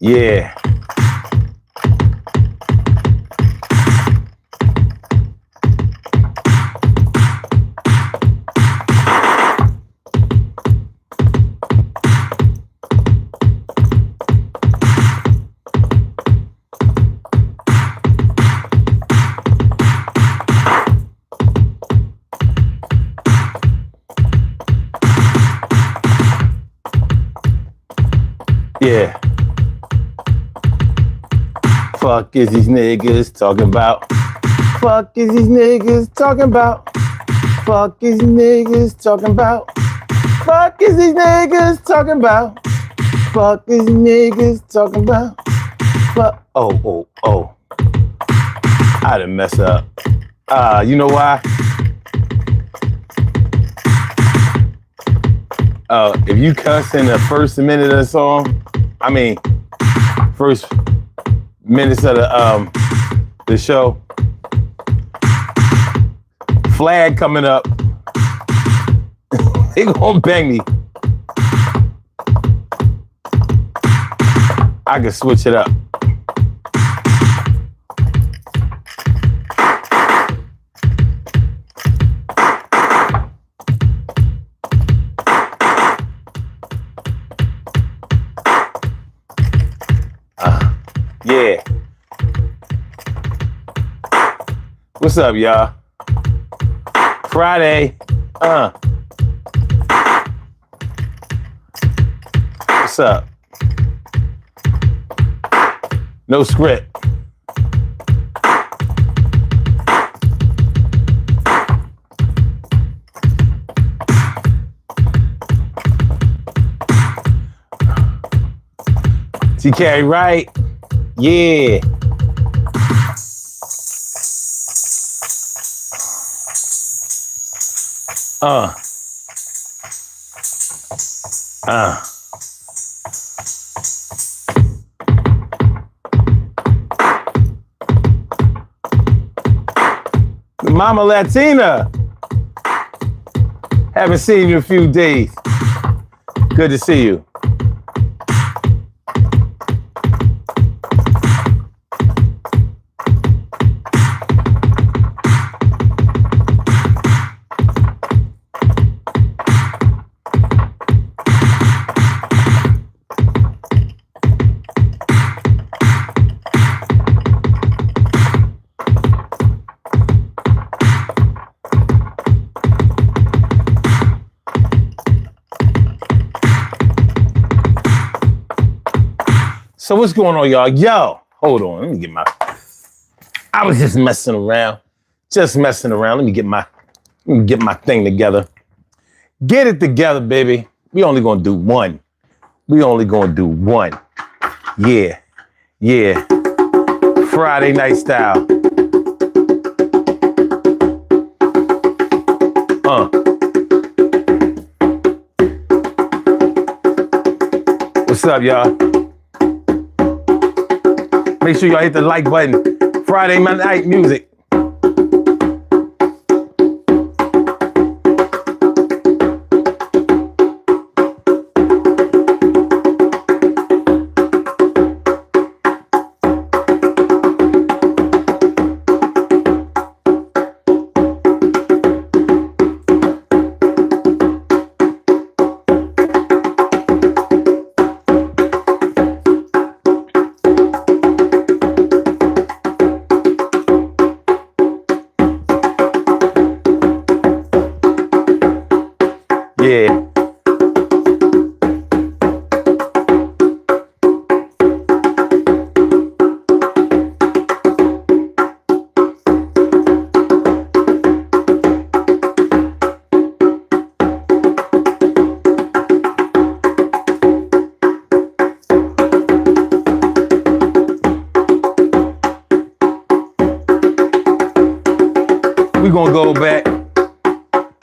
Yeah. Yeah. Fuck is these niggas talking about? Fuck is these niggas talking about? Fuck is these niggas talking about? Fuck is these niggas talking about? Fuck is these niggas talking about? Fuck. Oh. I done mess up. You know why? If you cuss in the first minute of the song, first minutes of the show, flag coming up, they gonna bang me. I can switch it up. Yeah. What's up, y'all? Friday. What's up? No script. TK, right? Yeah. Mama Latina. Haven't seen you in a few days. Good to see you. So what's going on, y'all? Yo, hold on. Let me get I was just messing around. Let me get my thing together. Get it together, baby. We only gonna do one. Yeah. Friday night style. What's up, y'all? Make sure y'all hit the like button. Friday night music. Yeah. We're gonna go back,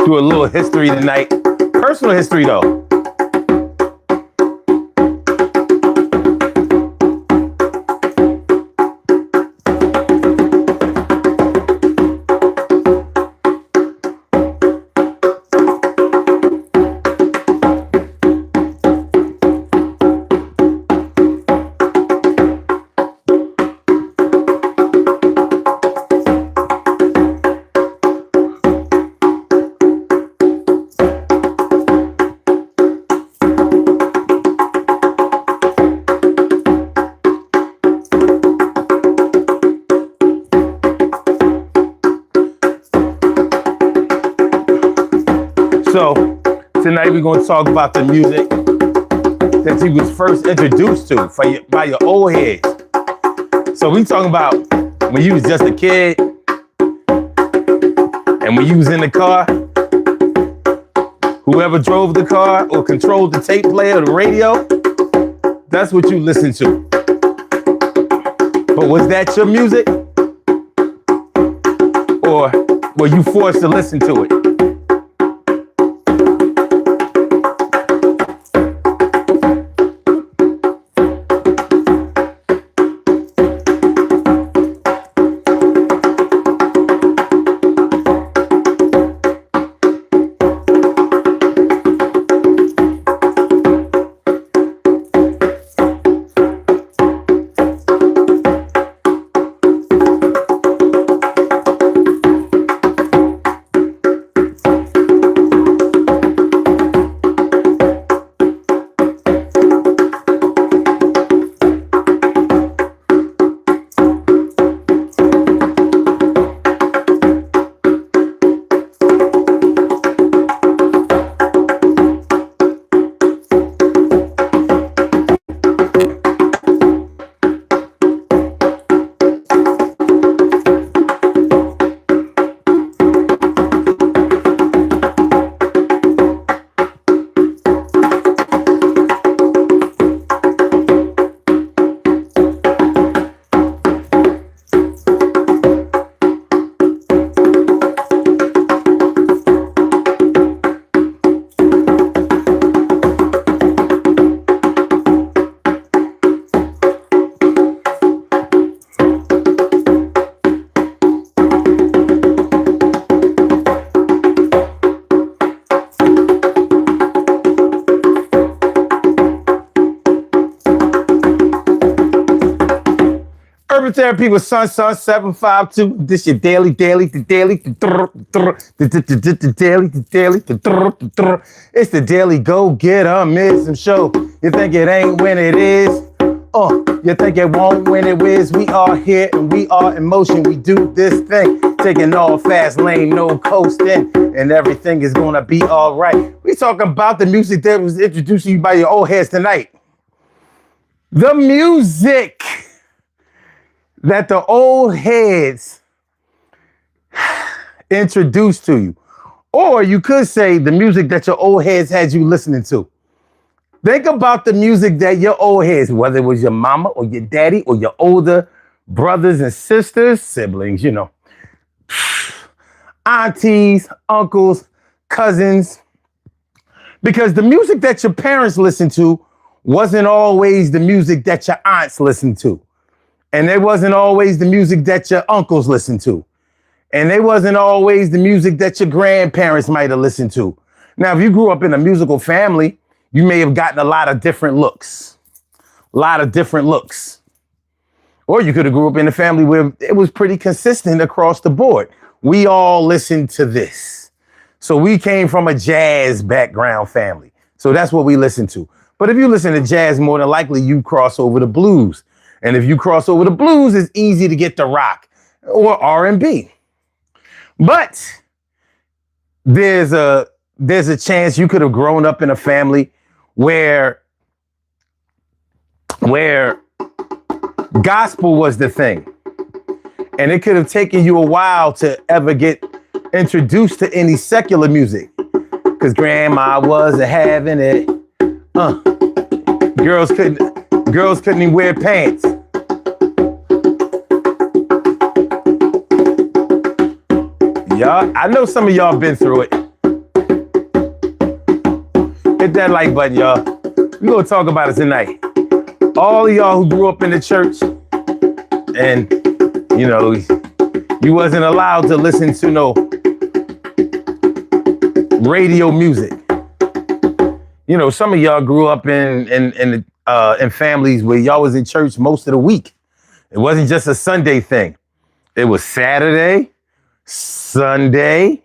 do a little history tonight. Personal history though. Tonight we're going to talk about the music that you was first introduced to by your old heads. So we talking about when you was just a kid and when you was in the car, whoever drove the car or controlled the tape player or the radio, that's what you listened to. But was that your music? Or were you forced to listen to it? Urban Therapy with Sun 752. This your daily. It's the daily go get 'em show. You think it ain't when it is? You think it won't when it is? We are here and we are in motion. We do this thing, taking all fast lane, no coasting, and everything is gonna be all right. We talking about the music that was introduced to you by your old heads tonight. The music that the old heads introduced to you. Or you could say the music that your old heads had you listening to. Think about the music that your old heads, whether it was your mama or your daddy or your older brothers and sisters, siblings, aunties, uncles, cousins. Because the music that your parents listened to wasn't always the music that your aunts listened to. And it wasn't always the music that your uncles listened to. And it wasn't always the music that your grandparents might have listened to. Now, if you grew up in a musical family, you may have gotten a lot of different looks. Or you could have grew up in a family where it was pretty consistent across the board. We all listened to this. So we came from a jazz background family. So that's what we listened to. But if you listen to jazz, more than likely you cross over to blues. And if you cross over to blues, it's easy to get to rock or R&B. But there's a chance you could have grown up in a family where gospel was the thing. And it could have taken you a while to ever get introduced to any secular music. Because grandma wasn't having it. Girls couldn't even wear pants. Y'all, I know some of y'all been through it. Hit that like button, y'all. We're gonna talk about it tonight. All of y'all who grew up in the church and, you wasn't allowed to listen to no radio music. Some of y'all grew up in families where y'all was in church most of the week. It wasn't just a Sunday thing. It was Saturday, Sunday,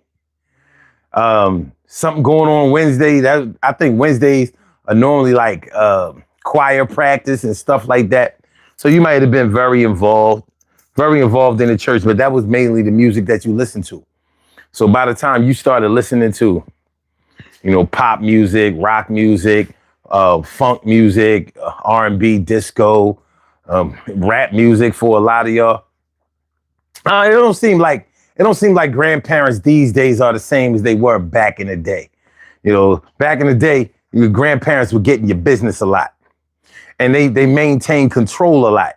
something going on Wednesday. I think Wednesdays are normally like choir practice and stuff like that. So you might have been very involved in the church, but that was mainly the music that you listened to. So by the time you started listening to You know, pop music, rock music, funk music, R&B, disco, rap music for a lot of y'all. It don't seem like grandparents these days are the same as they were back in the day. You know, back in the day, your grandparents were getting your business a lot, and they maintain control a lot.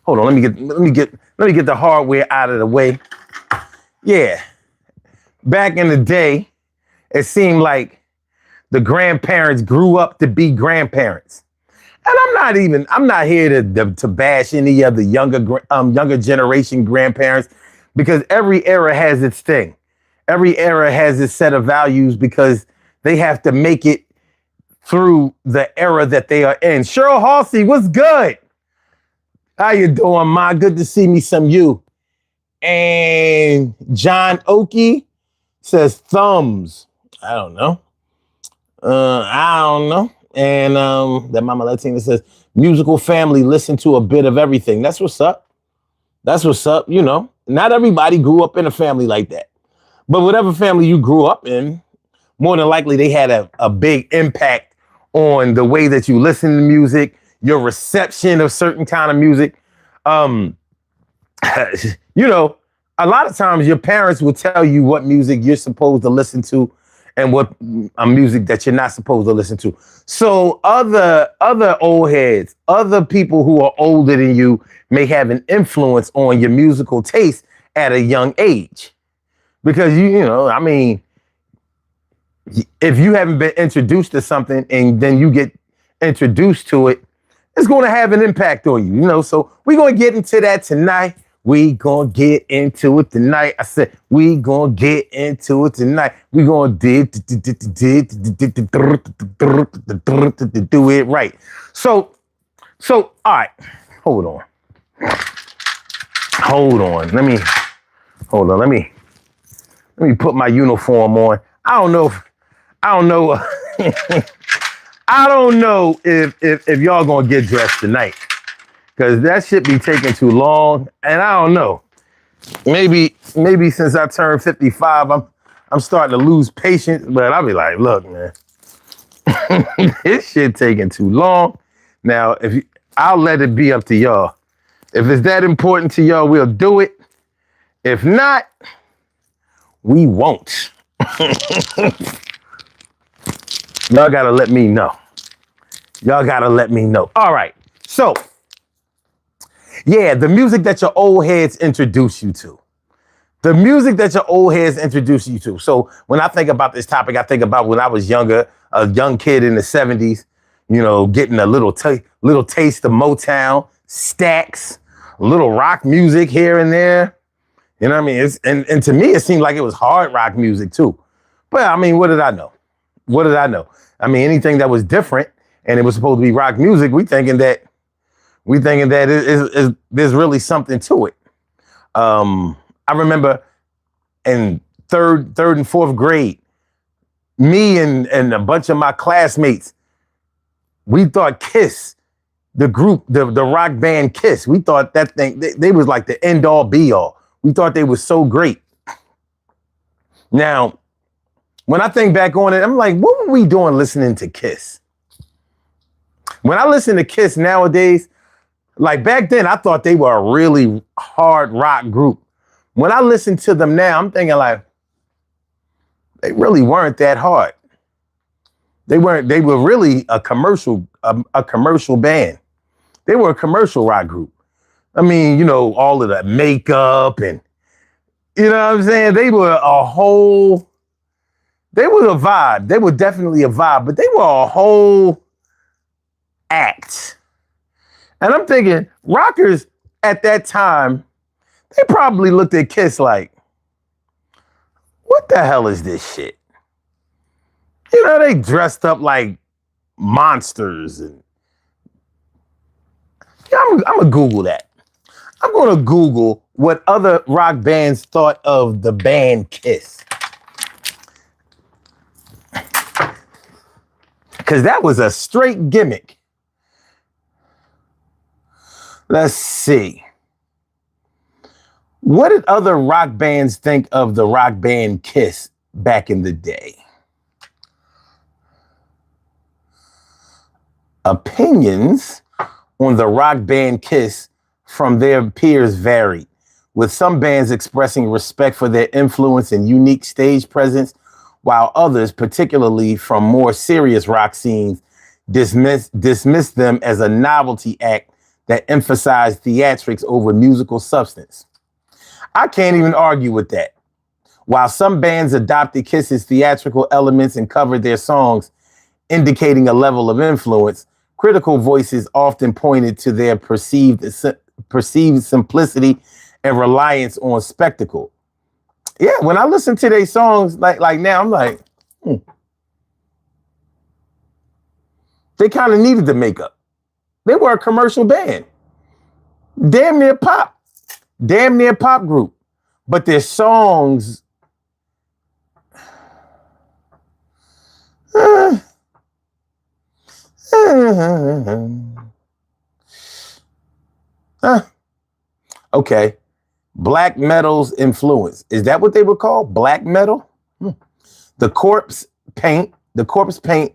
Hold on, let me get the hardware out of the way. Yeah, back in the day, it seemed like the grandparents grew up to be grandparents. And I'm not here to bash any of the younger generation grandparents, because every era has its thing. Every era has its set of values because they have to make it through the era that they are in. Cheryl Halsey, what's good? How you doing, Ma? Good to see me some you. And John Oakey says thumbs. I don't know. And that Mama Latina says musical family, listen to a bit of everything. That's what's up. That's what's up. You know, not everybody grew up in a family like that. But whatever family you grew up in, more than likely they had a big impact on the way that you listen to music, your reception of certain kind of music. You know, a lot of times your parents will tell you what music you're supposed to listen to and what music that you're not supposed to listen to. So other old heads, other people who are older than you may have an influence on your musical taste at a young age. Because you know, I mean, if you haven't been introduced to something and then you get introduced to it, it's going to have an impact on you, you know. So we're going to get into that tonight. We gonna get into it tonight. I said we gonna get into it tonight. We gonna do it right. So all right. Hold on. Let me put my uniform on. I don't know. I don't know if y'all gonna get dressed tonight, because that shit be taking too long, and I don't know. Maybe since I turned 55, I'm starting to lose patience. But I'll be like, look, man, this shit taking too long. Now, I'll let it be up to y'all. If it's that important to y'all, we'll do it. If not, we won't. Y'all gotta let me know. All right, so. Yeah, the music that your old heads introduce you to. So when I think about this topic, I think about when I was younger, a young kid in the 70s, you know, getting a little taste of Motown, Stax, a little rock music here and there. You know what I mean? And to me, it seemed like it was hard rock music too. But I mean, what did I know? I mean, anything that was different and it was supposed to be rock music, we thinking that there's really something to it. I remember in third and fourth grade, me and a bunch of my classmates, we thought Kiss, the group, the rock band Kiss, we thought that thing, they was like the end all be all. We thought they were so great. Now, when I think back on it, I'm like, what were we doing listening to Kiss? When I listen to Kiss nowadays, like back then, I thought they were a really hard rock group. When I listen to them now, I'm thinking like, they really weren't that hard. They were really a commercial band. They were a commercial rock group. I mean, you know, all of the makeup and, you know what I'm saying? They were a vibe. They were definitely a vibe, but they were a whole act. And I'm thinking, rockers at that time, they probably looked at Kiss like, what the hell is this shit? You know, they dressed up like monsters. And yeah, I'm going to Google that. I'm going to Google what other rock bands thought of the band Kiss. Because that was a straight gimmick. Let's see. What did other rock bands think of the rock band Kiss back in the day? Opinions on the rock band Kiss from their peers varied, with some bands expressing respect for their influence and unique stage presence, while others, particularly from more serious rock scenes, dismissed them as a novelty act that emphasized theatrics over musical substance. I can't even argue with that. While some bands adopted Kiss's theatrical elements and covered their songs, indicating a level of influence, critical voices often pointed to their perceived simplicity and reliance on spectacle. Yeah, when I listen to their songs like now, I'm like, they kind of needed the makeup. They were a commercial band. Damn near pop group. But their songs, okay. Black metal's influence. Is that what they would call black metal? The corpse paint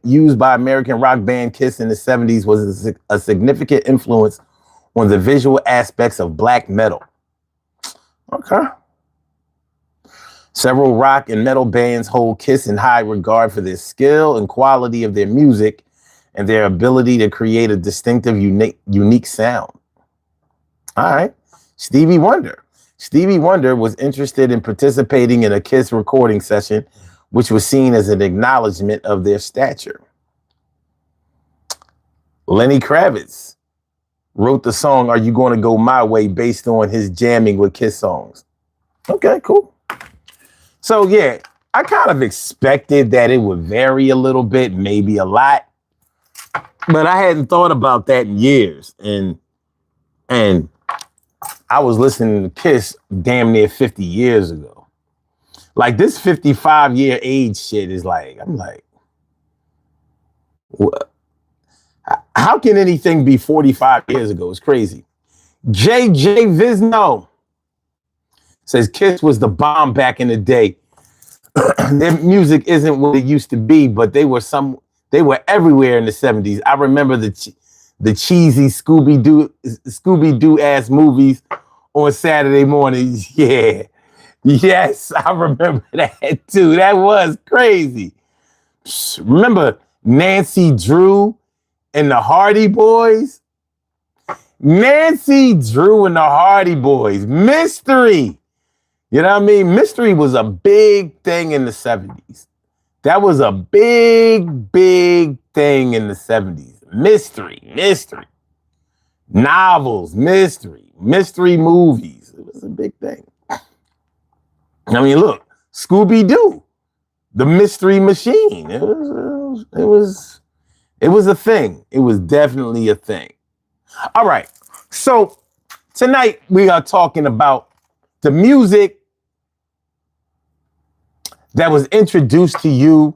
used by American rock band Kiss in the 70s was a significant influence on the visual aspects of black metal. Okay. Several rock and metal bands hold Kiss in high regard for their skill and quality of their music and their ability to create a distinctive, unique sound. All right. Stevie Wonder. Stevie Wonder was interested in participating in a Kiss recording session, which was seen as an acknowledgement of their stature. Lenny Kravitz wrote the song "Are You Gonna Go My Way" based on his jamming with Kiss songs. Okay, cool. So yeah, I kind of expected that it would vary a little bit, maybe a lot, but I hadn't thought about that in years. And I was listening to Kiss damn near 50 years ago. Like this 55-year age shit is like, I'm like, what? How can anything be 45 years ago? It's crazy. JJ Visno says Kiss was the bomb back in the day. Their music isn't what it used to be, but they were everywhere in the 70s. I remember the cheesy Scooby-Doo ass movies on Saturday mornings. Yeah. Yes, I remember that too. That was crazy. Remember Nancy Drew and the Hardy Boys? Nancy Drew and the Hardy Boys. Mystery. You know what I mean? Mystery was a big thing in the 70s. That was a big, big thing in the 70s. Mystery. Novels, mystery movies. It was a big thing. I mean, look, Scooby-Doo, the Mystery Machine. It was a thing. It was definitely a thing. All right. So tonight we are talking about the music that was introduced to you.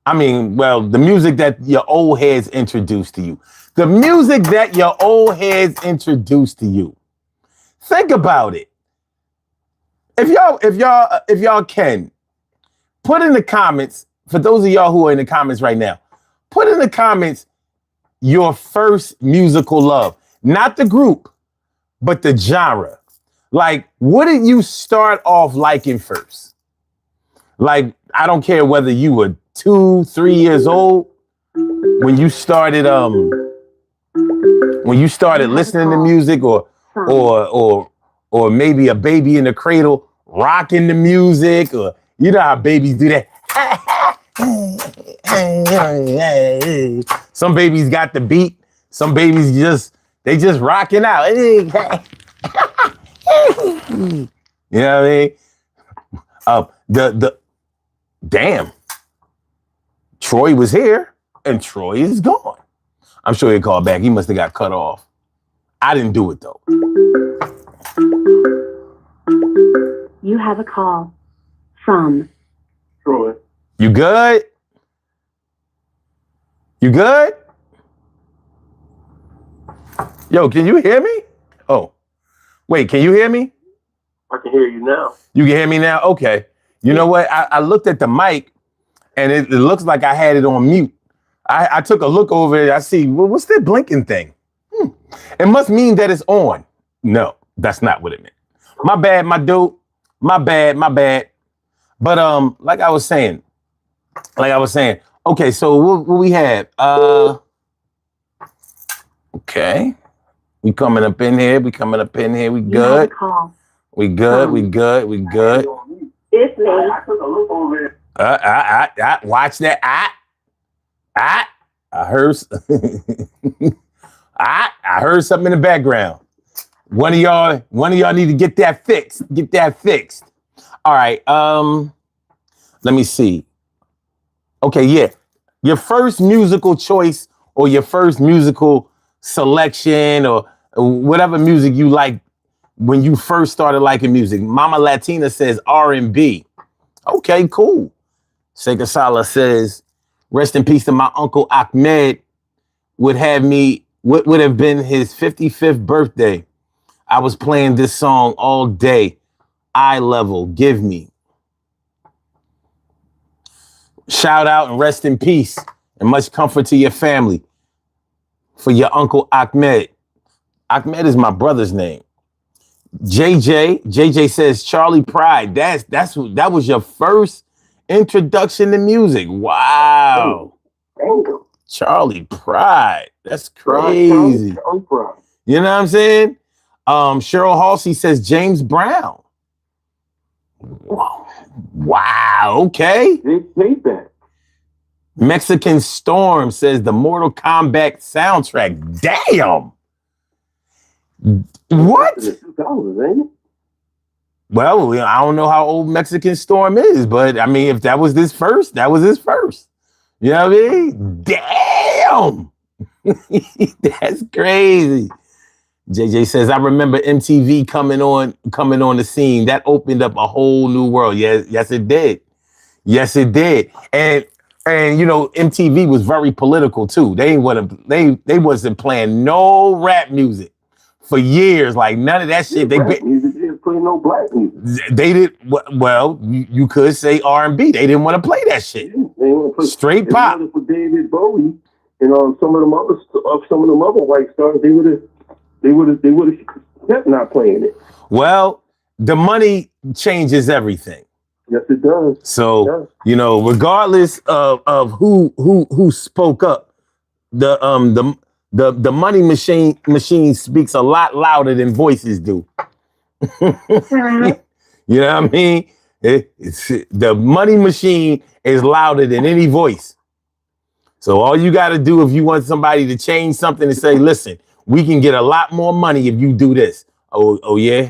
I mean, well, the music that your old heads introduced to you. The music that your old heads introduced to you. Think about it. If y'all can, put in the comments, for those of y'all who are in the comments right now, put in the comments your first musical love. Not the group, but the genre. Like, what did you start off liking first? Like, I don't care whether you were 2, 3 years old when you started listening to music, or maybe a baby in the cradle rocking the music, or you know how babies do that. Some babies got the beat. Some babies just rocking out. You know what I mean? Damn. Troy was here and Troy is gone. I'm sure he'll call back. He must have got cut off. I didn't do it though. You have a call from Troy. You good? You good? Yo, can you hear me? Oh, wait, can you hear me? I can hear you now. You can hear me now? Okay. You know what? I looked at the mic and it looks like I had it on mute. I took a look over it. I see, well, what's that blinking thing? It must mean that it's on. No, that's not what it meant. My bad, my dude. My bad. But like I was saying. Okay, so what we have? Okay. We coming up in here. We You have a good. call. We good. It's me. I took a look over it. Watch that. I heard. I heard something in the background. One of y'all need to get that fixed. All right. Let me see. Okay, yeah. Your first musical choice or your first musical selection or whatever music you like when you first started liking music. Mama Latina says R&B. Okay, cool. Sega Sala says, rest in peace to my uncle Ahmed. Would have been his 55th birthday. I was playing this song all day. Eye level, give me. Shout out and rest in peace and much comfort to your family. For your uncle Ahmed. Ahmed is my brother's name. JJ says Charlie Pride. That was your first introduction to music. Wow. Damn. Charlie Pride. That's crazy. I'm proud. You know what I'm saying? Cheryl Halsey says James Brown. Wow. Okay. They played that. Mexican Storm says the Mortal Kombat soundtrack. Damn. What? In the 2000s, ain't it? Well, I don't know how old Mexican Storm is, but I mean, if that was his first, that was his first. You know what I mean? Damn. That's crazy. JJ says, I remember MTV coming on the scene. That opened up a whole new world. Yes, it did. And you know, MTV was very political too. They wasn't playing no rap music for years. Like none of that shit. Rap music didn't play no black music. They did well. You could say R&B. They didn't want to play that shit. They didn't want to play Straight pop. For David Bowie and some of them other white stars, they would have kept not playing it. Well, the money changes everything. Yes, it does. So, you know, regardless of who spoke up, the money machine speaks a lot louder than voices do. You know what I mean? The money machine is louder than any voice. So all you got to do if you want somebody to change something and say, listen, we can get a lot more money if you do this. Oh yeah?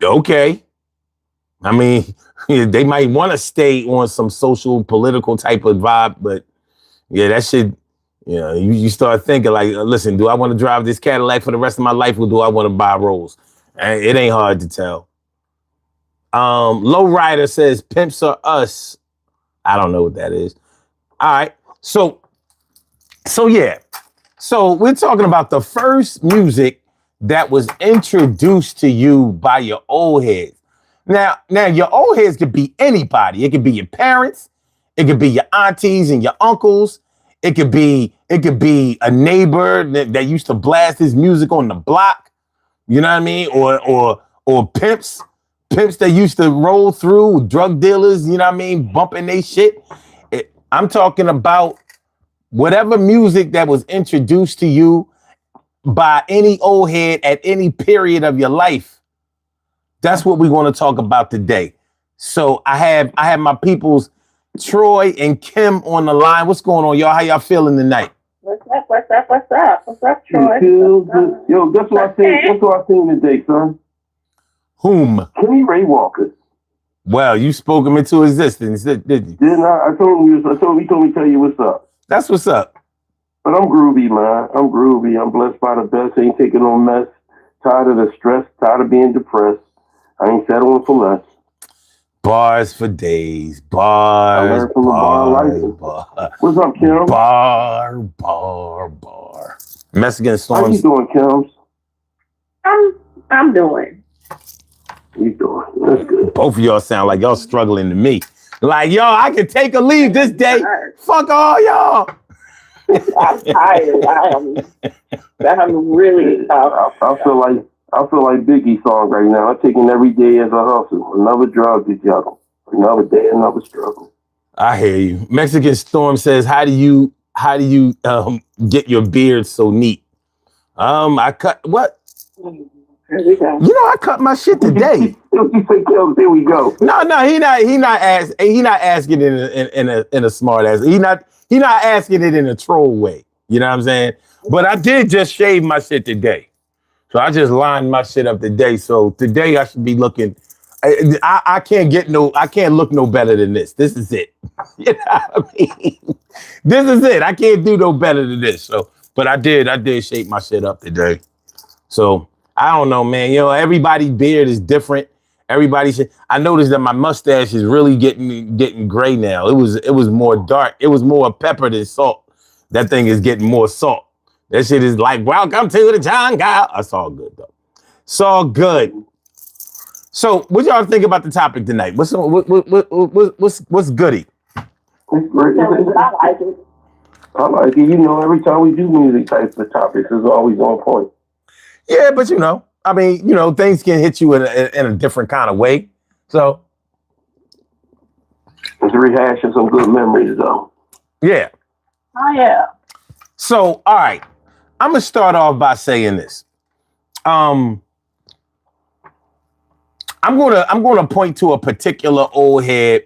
Okay. I mean, they might want to stay on some social, political type of vibe, but yeah, that shit, you know, you start thinking like, listen, do I want to drive this Cadillac for the rest of my life or do I want to buy Rolls? And it ain't hard to tell. Lowrider says, Pimps Are Us. I don't know what that is. All right. So yeah. So we're talking about the first music that was introduced to you by your old heads. Now your old heads could be anybody. It could be your parents. It could be your aunties and your uncles. It could be a neighbor that used to blast his music on the block. You know what I mean? Or pimps that used to roll through, drug dealers, you know what I mean, bumping they shit. I'm talking about whatever music that was introduced to you by any old head at any period of your life. That's what we're going to talk about today. So I have my peoples, Troy and Kim, on the line. What's going on, y'all? How y'all feeling tonight? What's up, Troy? Yo, guess what I seen today, son? Whom? Kenny Ray Walker. Well, you spoke him into existence, didn't you? Didn't I? He told me to tell you what's up. That's what's up. But I'm groovy, man. I'm groovy. I'm blessed by the best. Ain't taking no mess. Tired of the stress. Tired of being depressed. I ain't settling for less. Bars for days. Bars. I learned from the bar life. What's up, Kim? Bar. Mexican Storm. How you doing, Kim? I'm doing. You doing? That's good. Both of y'all sound like y'all struggling to me. Like, yo, I can take a leave this day. Fuck all y'all. I'm tired. I'm really tired. I feel like Biggie's song right now. I'm taking every day as a hustle. Another drug to juggle. Another day, another struggle. I hear you. Mexican Storm says, how do you get your beard so neat? I cut what? Here we go. You know, I cut my shit today. Here we go. No, he not asking it in a smart ass. He not asking it in a troll way. You know what I'm saying? But I did just shave my shit today. So I just lined my shit up today. So today I should be looking. I can't look no better than this. This is it. You know what I mean? This is it. I can't do no better than this. So, but I did shape my shit up today. So I don't know, man. You know, everybody's beard is different. I noticed that my mustache is really getting gray now. It was more dark. It was more pepper than salt. That thing is getting more salt. That shit is like, welcome to the jungle. That's all good though. It's all good. So, what y'all think about the topic tonight? What's goody? It's great. I like it. I like it. You know, every time we do music types of topics, it's always on point. Yeah, but you know, I mean, you know, things can hit you in a different kind of way. So, it's rehashing some good memories, though. Yeah. Oh yeah. So, all right, I'm gonna start off by saying this. I'm gonna point to a particular old head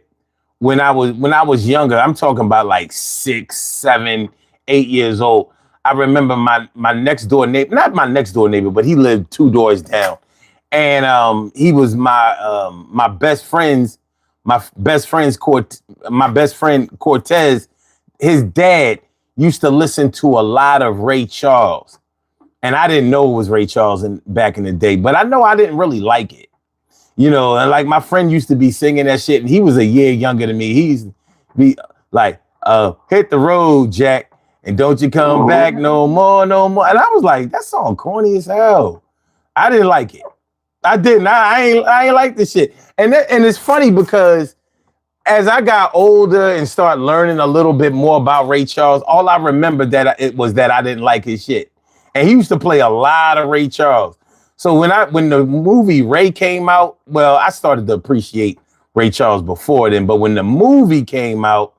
when I was younger. I'm talking about like 6, 7, 8 years old. I remember my next door neighbor, not my next door neighbor, but he lived 2 doors down, and he was my best friend Cortez. His dad used to listen to a lot of Ray Charles, and I didn't know it was Ray Charles back in the day, but I know I didn't really like it. You know, and like my friend used to be singing that shit, and he was a year younger than me. He used to be like, hit the road, Jack, and don't you come back no more. And I was like, that song corny as hell. I didn't like it. I didn't. I ain't like this shit. And it's funny because as I got older and started learning a little bit more about Ray Charles, all I remember that I didn't like his shit. And he used to play a lot of Ray Charles. So when the movie Ray came out, well, I started to appreciate Ray Charles before then. But when the movie came out,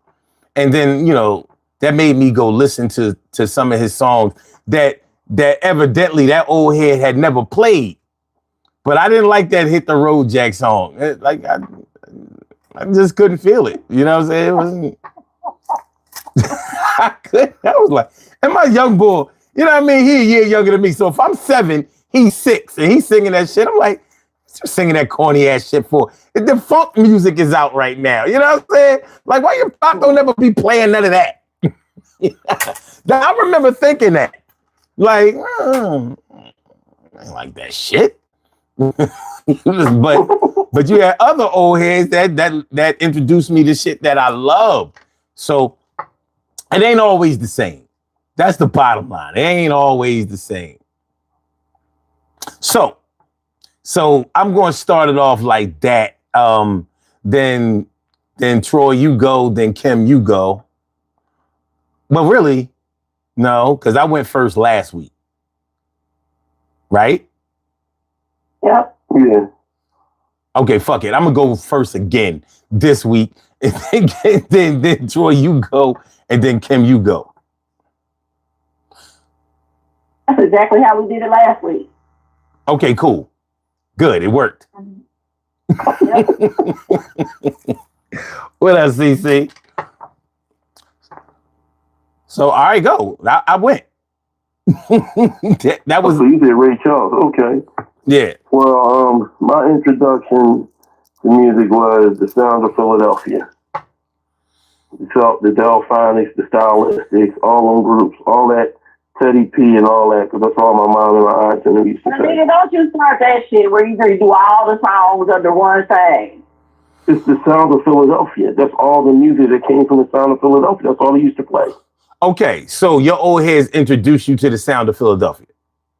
and then, you know, that made me go listen to some of his songs that evidently that old head had never played. But I didn't like that Hit the Road Jack song. I just couldn't feel it. You know what I'm saying? It wasn't. I was like, and my young boy, you know what I mean? He a year younger than me. So if I'm 7, he's 6, and he's singing that shit, I'm like, what's you singing that corny ass shit for? The funk music is out right now. You know what I'm saying? Like, why your pop don't ever be playing none of that? I remember thinking that. Like, I ain't like that shit. But you had other old heads that introduced me to shit that I love. So it ain't always the same. That's the bottom line. It ain't always the same. So I'm going to start it off like that. Then Troy, you go. Then Kim, you go. But really, no, because I went first last week. Right? Yep. Yeah. Okay, fuck it. I'm gonna go first again this week. And then Troy, you go, and then Kim, you go. That's exactly how we did it last week. Okay, cool. Good, it worked. Yep. What else, CC? So, all right, go. I went. that was. So you did Ray Charles, okay. Yeah. Well, my introduction to music was the Sound of Philadelphia. The Delphonics, the Stylistics, all them groups, all that Teddy P and all that, because that's all my mom and my aunts and them used to say. Nigga, don't you start that shit where you do all the songs under one thing. It's the Sound of Philadelphia. That's all the music that came from the Sound of Philadelphia. That's all they used to play. Okay, so your old heads introduced you to the Sound of Philadelphia.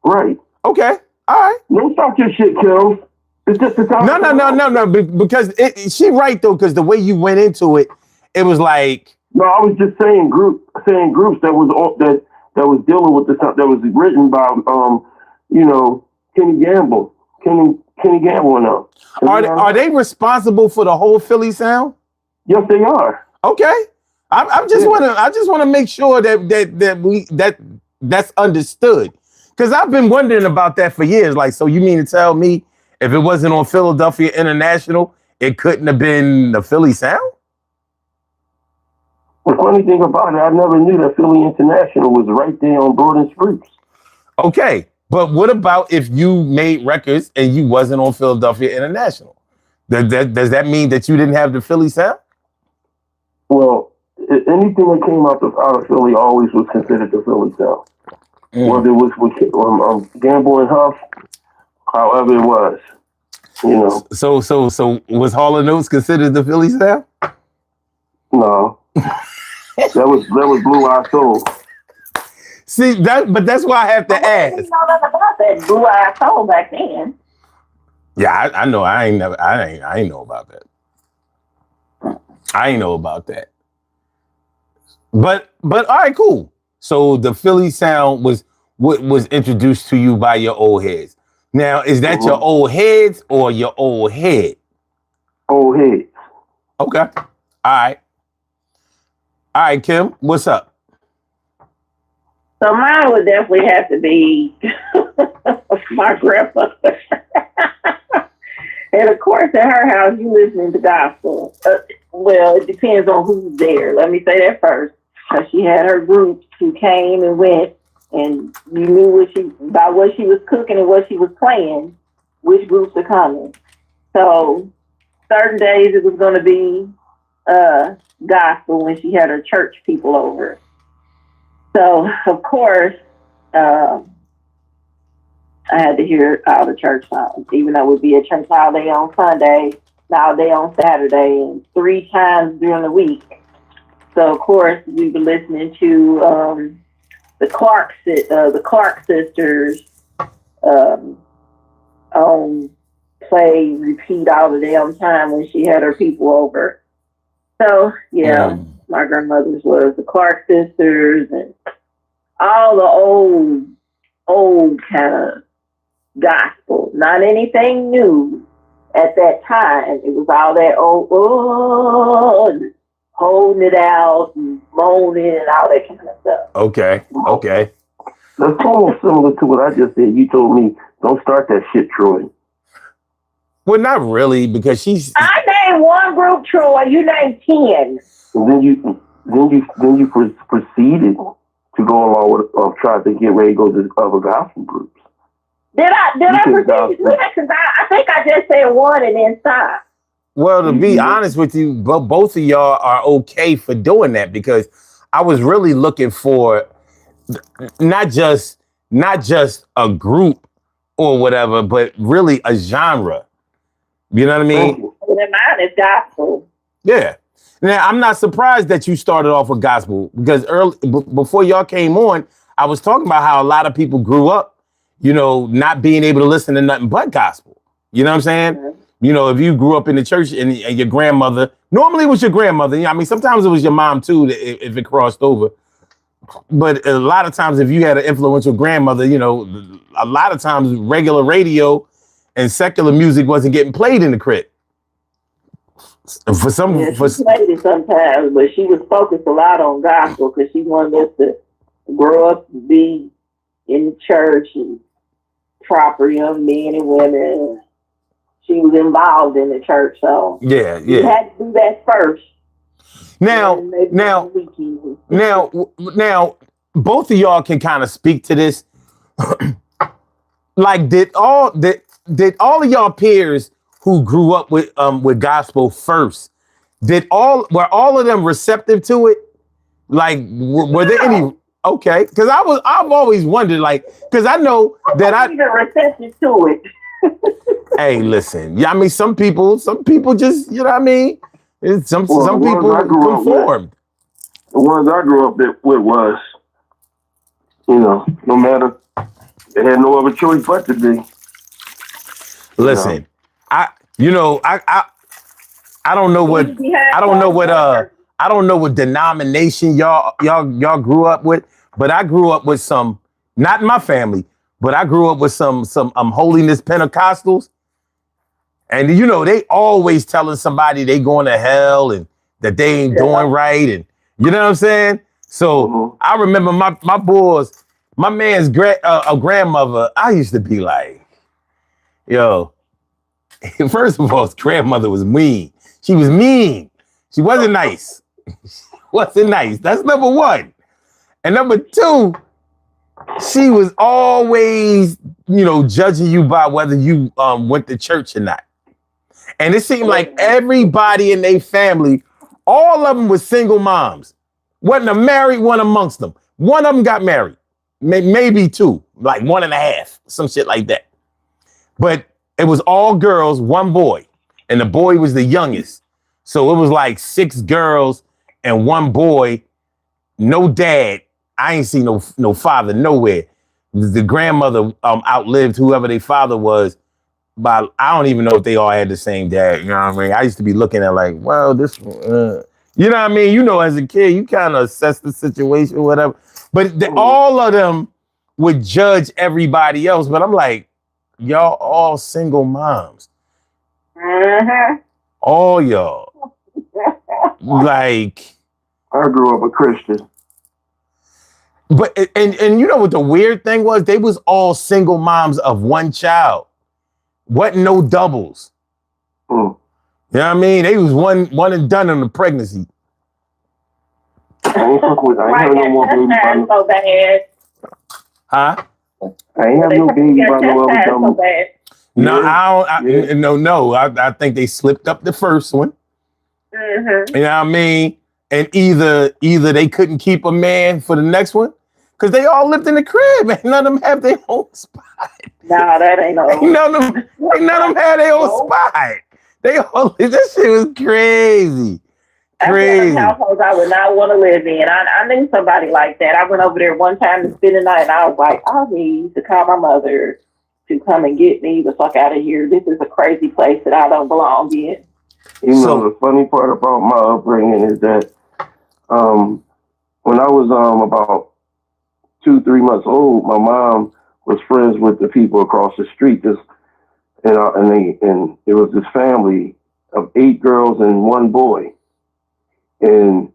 Right. Okay, all right. Don't start your shit, Kim. It's just the time. No. Because she right though, because the way you went into it, it was like. No, I was just saying groups that was dealing with the stuff that was written by Kenny Gamble, Kenny Gamble and them. Are they responsible for the whole Philly sound? Yes, they are. Okay, I just want to make sure that's understood, because I've been wondering about that for years. Like, so you mean to tell me if it wasn't on Philadelphia International, it couldn't have been the Philly sound? The funny thing about it, I never knew that Philly International was right there on Broad Street. Okay, but what about if you made records and you wasn't on Philadelphia International? Does that mean that you didn't have the Philly sound? Well, anything that came out of Philly always was considered the Philly sound. Whether it was with Gamble and Huff, however it was, So was Hall & Oates considered the Philly sound? No. That was Blue Eye Soul. See but that's why I have to ask. I didn't know nothing about that Blue Eye Soul back then. Yeah, I know. I ain't know about that. I ain't know about that. But all right, cool. So the Philly sound was introduced to you by your old heads. Now, is that your old heads or your old head? Old heads. Okay. All right, Kim, what's up? So mine would definitely have to be my grandmother. And of course, at her house, you listening to gospel. Well, it depends on who's there. Let me say that first. Because she had her groups who came and went, and you knew about what she was cooking and what she was playing, which groups are coming. So certain days it was going to be gospel when she had her church people over. So, of course, I had to hear all the church songs, even though it would be a church all day on Sunday, all day on Saturday, and 3 times during the week. So, of course, we were listening to the Clark sisters on play, repeat all the damn time when she had her people over. So, yeah, my grandmother's was the Clark sisters and all the old kind of gospel. Not anything new at that time. It was all that old, holding it out and moaning and all that kind of stuff. Okay. That's almost similar to what I just said. You told me, don't start that shit, Troy. Well, not really, because I named one group, Troy. You named 10. And then you proceeded to go along with try to get ready to go to other gospel groups. Did I proceed to do that? Because I think I just said one and then stopped. Well, to be honest with you, both of y'all are okay for doing that, because I was really looking for not just a group or whatever, but really a genre. You know what I mean? Well, mine is gospel. Yeah. Now, I'm not surprised that you started off with gospel, because before y'all came on, I was talking about how a lot of people grew up, not being able to listen to nothing but gospel. You know what I'm saying? Mm-hmm. If you grew up in the church and your grandmother, normally it was your grandmother. I mean, sometimes it was your mom too, if it crossed over. But a lot of times, if you had an influential grandmother, a lot of times regular radio and secular music wasn't getting played in the crib. She played it sometimes, but she was focused a lot on gospel because she wanted us to grow up and be in the church and proper young men and women. She was involved in the church, so yeah. You had to do that first. Now, both of y'all can kind of speak to this. Like, did all of y'all peers who grew up with gospel first, were all of them receptive to it? Like, were there any? Okay, because I've always wondered, like, because I know that I even receptive to it. Hey, listen, yeah, I mean, some people just, you know what I mean? Some people conformed. The ones I grew up with was, no matter, they had no other choice but to be. Listen, I don't know what I don't know what denomination y'all grew up with, but I grew up with some, not in my family, but I grew up with some holiness Pentecostals. And they always telling somebody they going to hell and that they ain't doing right. And you know what I'm saying? So I remember my boys, my man's grandmother, I used to be like, yo, first of all, his grandmother was mean. She was mean. She wasn't nice. Wasn't nice. That's number one. And number two, she was always, judging you by whether you went to church or not. And it seemed like everybody in their family, all of them was single moms. Wasn't a married one amongst them. One of them got married. Maybe two, like 1.5, some shit like that. But it was all girls, one boy. And the boy was the youngest. So it was like 6 girls and 1 boy, no dad. I ain't seen no father nowhere. The grandmother outlived whoever their father was. But I don't even know if they all had the same dad. You know what I mean? I used to be looking at like, well, this, you know what I mean? As a kid, you kind of assess the situation or whatever. But all of them would judge everybody else. But I'm like, y'all all single moms. All y'all. Like. I grew up a Christian. But, and you know what the weird thing was? They was all single moms of 1 child. Wasn't no doubles. You know what I mean? They was one and done on the pregnancy. I ain't have no more baby by no. So bad. Huh? I ain't have no baby by no other so bad. No, I think they slipped up the first one. You know what I mean? And either they couldn't keep a man for the next one, because they all lived in the crib and none of them have their own spot. Nah, that ain't no. None of them had their own spot. They all, this shit was crazy. Crazy. That's households I would not want to live in. I knew somebody like that. I went over there one time to spend the night, and I was like, I need to call my mother to come and get me the fuck out of here. This is a crazy place that I don't belong in. The funny part about my upbringing is that when I was about 2-3 months old, my mom was friends with the people across the street. And it was this family of 8 girls and 1 boy. And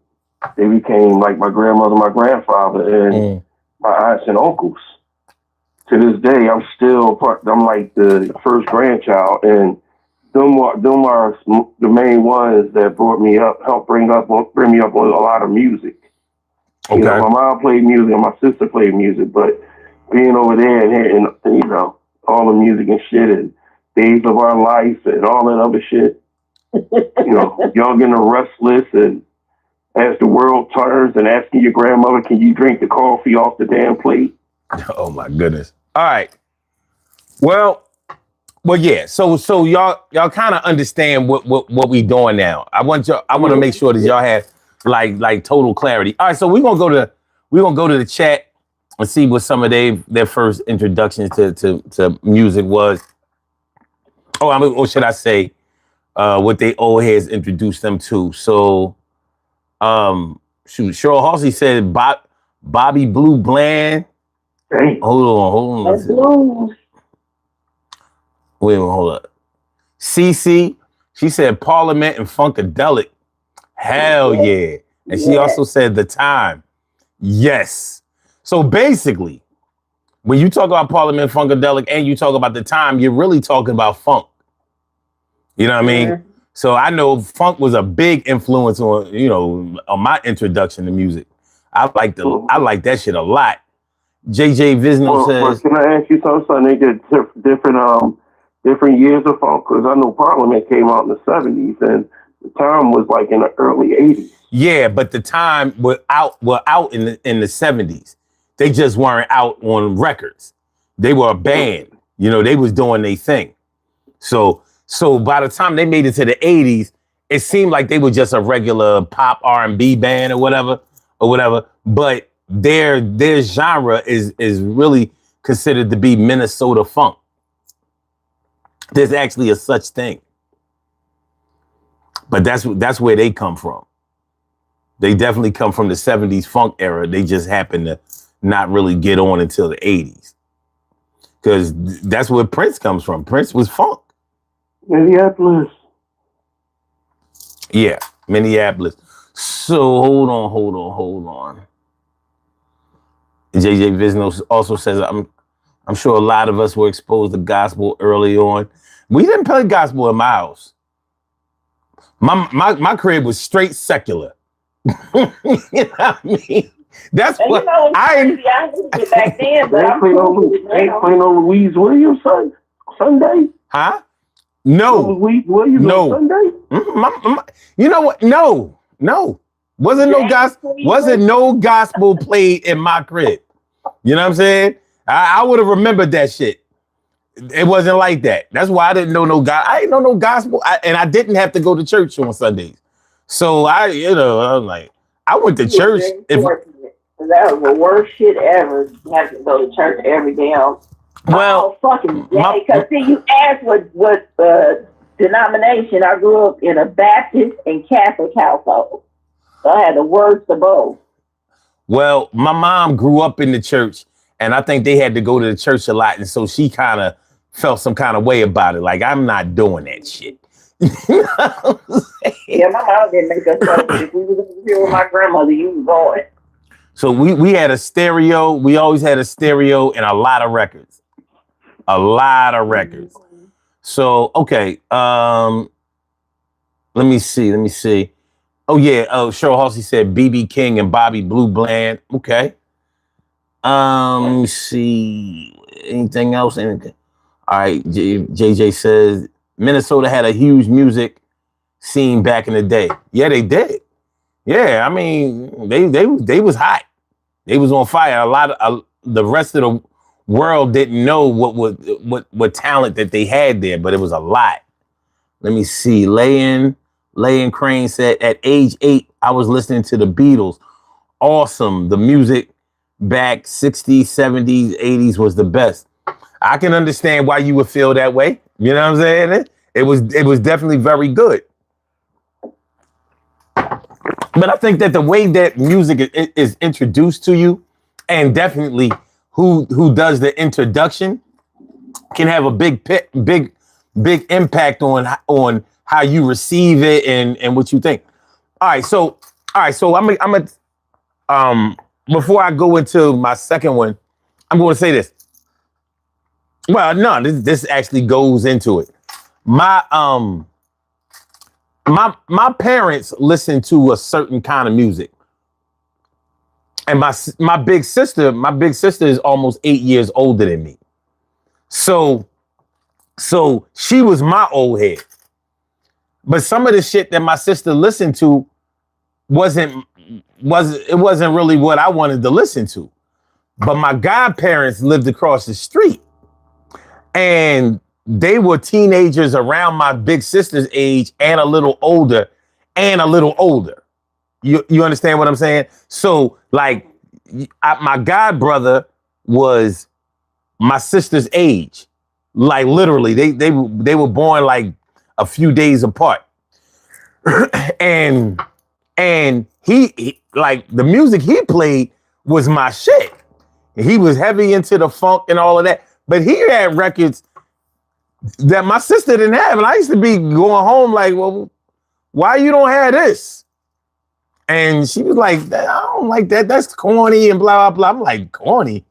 they became like my grandmother, my grandfather, and my aunts and uncles. To this day, I'm like the first grandchild, and them are the main ones that brought me up, helped bring me up on a lot of music. Okay. My mom played music and my sister played music, but being over there and hearing, all the music and shit and Days of Our Life and all that other shit, Young and the Restless, and As the World Turns, and asking your grandmother, can you drink the coffee off the damn plate? Oh my goodness. All right. Well, yeah. So y'all kind of understand what we doing now. I want to make sure that y'all have like total clarity. All right. So we're gonna go to the chat and see what some of their first introductions to music was. Or should I say, what they old heads introduced them to. So, Cheryl Halsey said Bobby Blue Bland. Hey. Hold on. Wait a minute, hold up. CC, she said Parliament and Funkadelic. Hell yeah. And she also said The Time. Yes. So basically, when you talk about Parliament, Funkadelic, and you talk about The Time, you're really talking about funk. You know what I mean? So I know funk was a big influence on my introduction to music. I like that shit a lot. JJ Visno says. Can I ask you something? They get different years of funk, because I know Parliament came out in the 70s and The Time was like in the early 80s. Yeah, but The Time were out in the 70s. They just weren't out on records. They were a band. They was doing their thing. So by the time they made it to the 80s, it seemed like they were just a regular pop R&B band or whatever. But their genre is really considered to be Minnesota funk. There's actually a such thing. But that's where they come from. They definitely come from the 70s funk era. They just happen to not really get on until the 80s. Because that's where Prince comes from. Prince was funk. Minneapolis. Yeah, Minneapolis. So hold on. JJ Vizno also says, I'm sure a lot of us were exposed to gospel early on. We didn't play gospel in my house. My crib was straight secular. You know what I mean? That's And what you know, I did back then, but Ain't playing no Louise Williams Sunday? huh? No No. Louise Williams No. on Sunday? You know what? No. Wasn't no gospel played in my crib. You know what I'm saying? I would have remembered that shit. It wasn't like that. That's why I didn't know no God. I didn't know no gospel, and I didn't have to go to church on Sundays. So I was like, I went to church. That was the worst shit ever. You have to go to church every damn fucking day. Because see, you asked what denomination. I grew up in a Baptist and Catholic household, so I had the worst of both. Well, my mom grew up in the church, and I think they had to go to the church a lot, and so she kind of felt some kind of way about it. Like, I'm not doing that shit. Yeah, my mom didn't make us go. If we was here with my grandmother, you was going. So we had a stereo. We always had a stereo and a lot of records. So, okay. Let me see. Oh, yeah. Oh, Cheryl Halsey said B.B. King and Bobby Blue Bland. Okay. Let me see. Anything else? Anything? All right. JJ says Minnesota had a huge music scene back in the day. Yeah, they did. Yeah, I mean, they was hot. They was on fire. A lot of the rest of the world didn't know what talent that they had there, but it was a lot. Let me see. Layan Crane said, at age 8, I was listening to the Beatles. Awesome. The music back 60s, 70s, 80s was the best. I can understand why you would feel that way. You know what I'm saying? It was definitely very good. But I think that the way that music is introduced to you, and definitely who does the introduction, can have a big impact on how you receive it and what you think. All right, so I'm before I go into my second one, I'm going to say this. Well, no, this actually goes into it. My parents listened to a certain kind of music. And my big sister is almost 8 years older than me. So she was my old head. But some of the shit that my sister listened to wasn't really what I wanted to listen to. But my godparents lived across the street. And they were teenagers around my big sister's age and a little older. You understand what I'm saying? So, like, my god brother was my sister's age. Like, literally, they were born like a few days apart. and he like the music he played was my shit. He was heavy into the funk and all of that. But he had records that my sister didn't have. And I used to be going home like, well, why you don't have this? And she was like, I don't like that. That's corny and blah, blah, blah. I'm like, corny?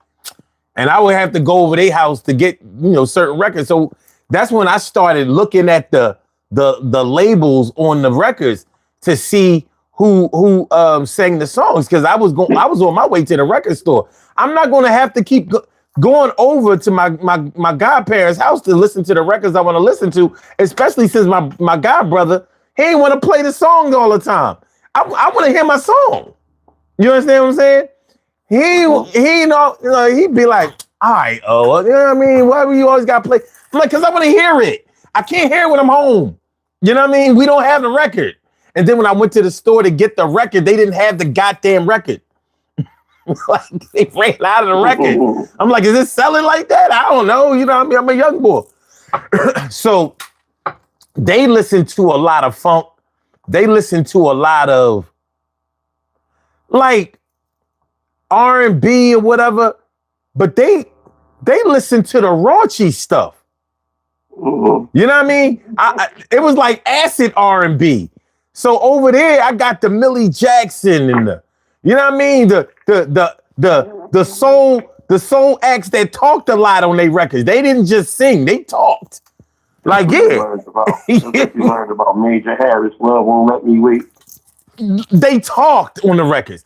And I would have to go over their house to get, certain records. So that's when I started looking at the labels on the records to see who sang the songs. Because I was on my way to the record store. I'm not going to have to keep going over to my godparents' house to listen to the records I want to listen to, especially since my god brother, he ain't want to play the song all the time. I want to hear my song. You understand what I'm saying? He'd be like, all right, you know what I mean? Why you always got to play? I'm like, because I want to hear it. I can't hear it when I'm home. You know what I mean? We don't have the record. And then when I went to the store to get the record, they didn't have the goddamn record. Like, they ran out of the record. I'm like, is it selling like that? I don't know. You know what I mean? I'm a young boy. So they listen to a lot of funk. They listen to a lot of like R&B or whatever, but they listen to the raunchy stuff. You know what I mean? It was like acid R&B. So over there, I got the Millie Jackson and the, you know what I mean? The soul acts that talked a lot on their records. They didn't just sing; they talked. Like You learned about Major Harris. Love Won't Let Me Wait. They talked on the records.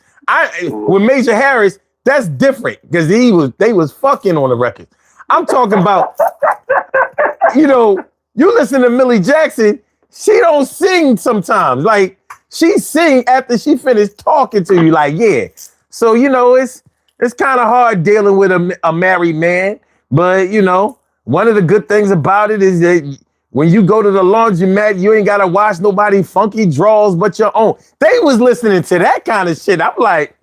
With Major Harris, that's different because they was fucking on the records. I'm talking about, you know, you listen to Millie Jackson, she don't sing sometimes. Like she sing after she finished talking to you. Like, yeah. So, you know, it's kind of hard dealing with a married man. But, you know, one of the good things about it is that when you go to the laundromat, you ain't got to wash nobody funky drawers but your own. They was listening to that kind of shit. I'm like,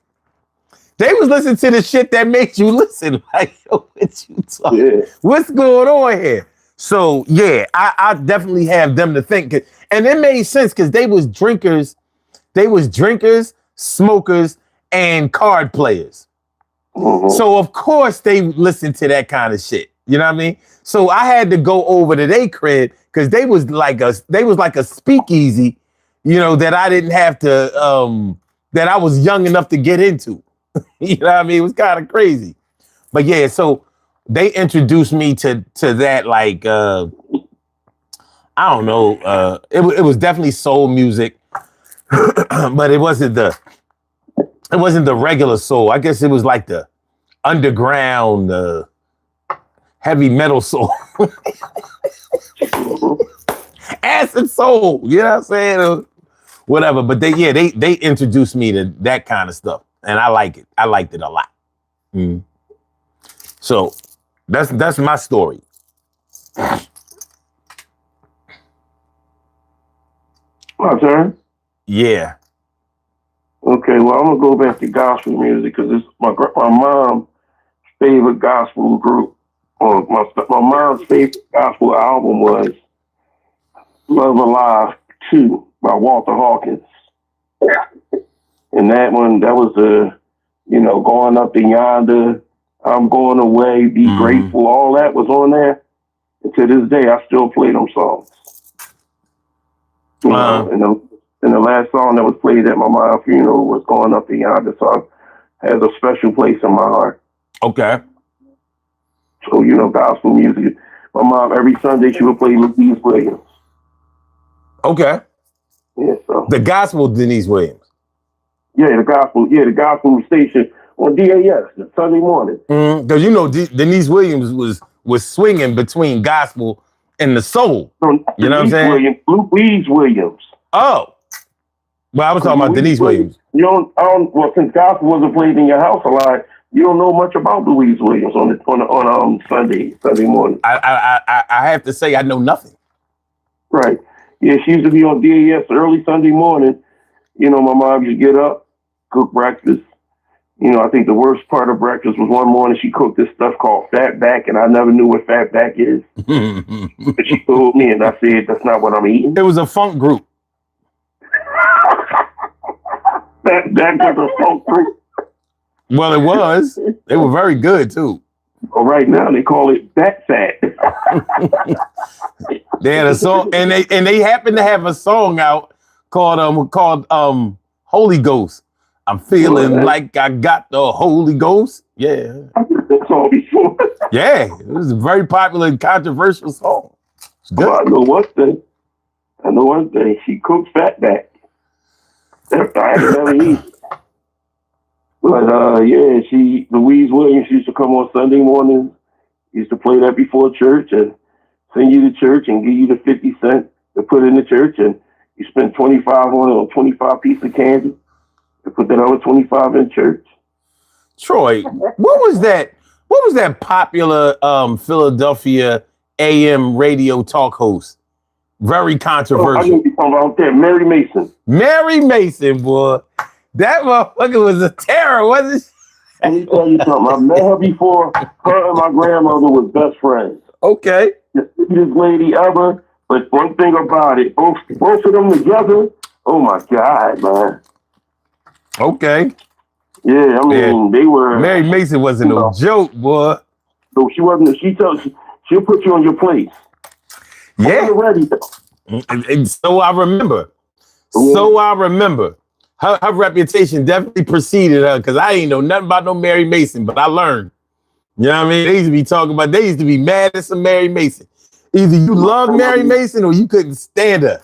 they was listening to the shit that makes you listen. Like, yo, what you talking? Yeah. What's going on here? So, yeah, I definitely have them to thank. And it made sense because they was drinkers. They was drinkers, smokers, and card players. Mm-hmm. So, of course, they listened to that kind of shit. You know what I mean? So I had to go over to their crib because they was like a speakeasy, you know, that I didn't have to, that I was young enough to get into. You know what I mean? It was kind of crazy. But yeah, so they introduced me to that, like, I don't know. It was definitely soul music, but it wasn't the regular soul. I guess it was like the underground, heavy metal soul. Acid soul, you know what I'm saying? Or whatever. But they introduced me to that kind of stuff. And I like it. I liked it a lot. Mm. So that's my story. My turn? Yeah. Okay, well, I'm going to go back to gospel music because it's my mom's favorite gospel group. My mom's favorite gospel album was Love Alive 2 by Walter Hawkins. And that was Going Up to Yonder, I'm Going Away, Be Grateful, all that was on there. And to this day, I still play them songs. And the last song that was played at my mom's funeral was Going Up to Yonder, so it has a special place in my heart. Okay. So, gospel music. My mom, every Sunday, she would play Denise Williams. Okay. Yeah, so. The gospel Denise Williams. Yeah, the gospel station on DAS, Sunday morning. Because, Denise Williams was swinging between gospel and the soul. So, you know what I'm saying? Louise Williams. Oh. Well, I was talking about Denise Williams. Since gospel wasn't played in your house a lot, you don't know much about Louise Williams on Sunday morning. I have to say I know nothing. Right. Yeah, she used to be on DAS early Sunday morning. My mom used to get up, cook breakfast. I think the worst part of breakfast was one morning she cooked this stuff called Fatback, and I never knew what Fatback is. But she told me, and I said, that's not what I'm eating. It was a funk group. That was a funk group. Well, it was. They were very good too. Well, right now they call it Bat Fat. They had a song, and they happened to have a song out called Holy Ghost. I'm feeling like I got the Holy Ghost. Yeah. I heard that song before. Yeah, it was a very popular and controversial song. It's good. Well, I know one thing. She cooked Fatback. I never eat. But Louise Williams used to come on Sunday mornings. Used to play that before church and send you to church and give you the 50 cents to put in the church, and you spend 25 on 25 pieces of candy and put that other 25 in church. Troy, what was that popular Philadelphia AM radio talk host? Very controversial. I know you're talking about that. Mary Mason. Mary Mason, boy. That motherfucker was a terror, wasn't she? Let me tell you something. I met her before. Her and my grandmother was best friends. Okay. the sweetest lady ever. But one thing about it, both of them together, oh my God, man. Okay. Yeah, I mean, they were. Mary Mason wasn't no joke, boy. So she wasn't. She'll put you on your place. Yeah. Ready though. And so I remember. So I remember. Her reputation definitely preceded her because I ain't know nothing about no Mary Mason, but I learned. You know what I mean? They used to be talking about, they used to be mad at some Mary Mason. Either you love Mary Mason or you couldn't stand her.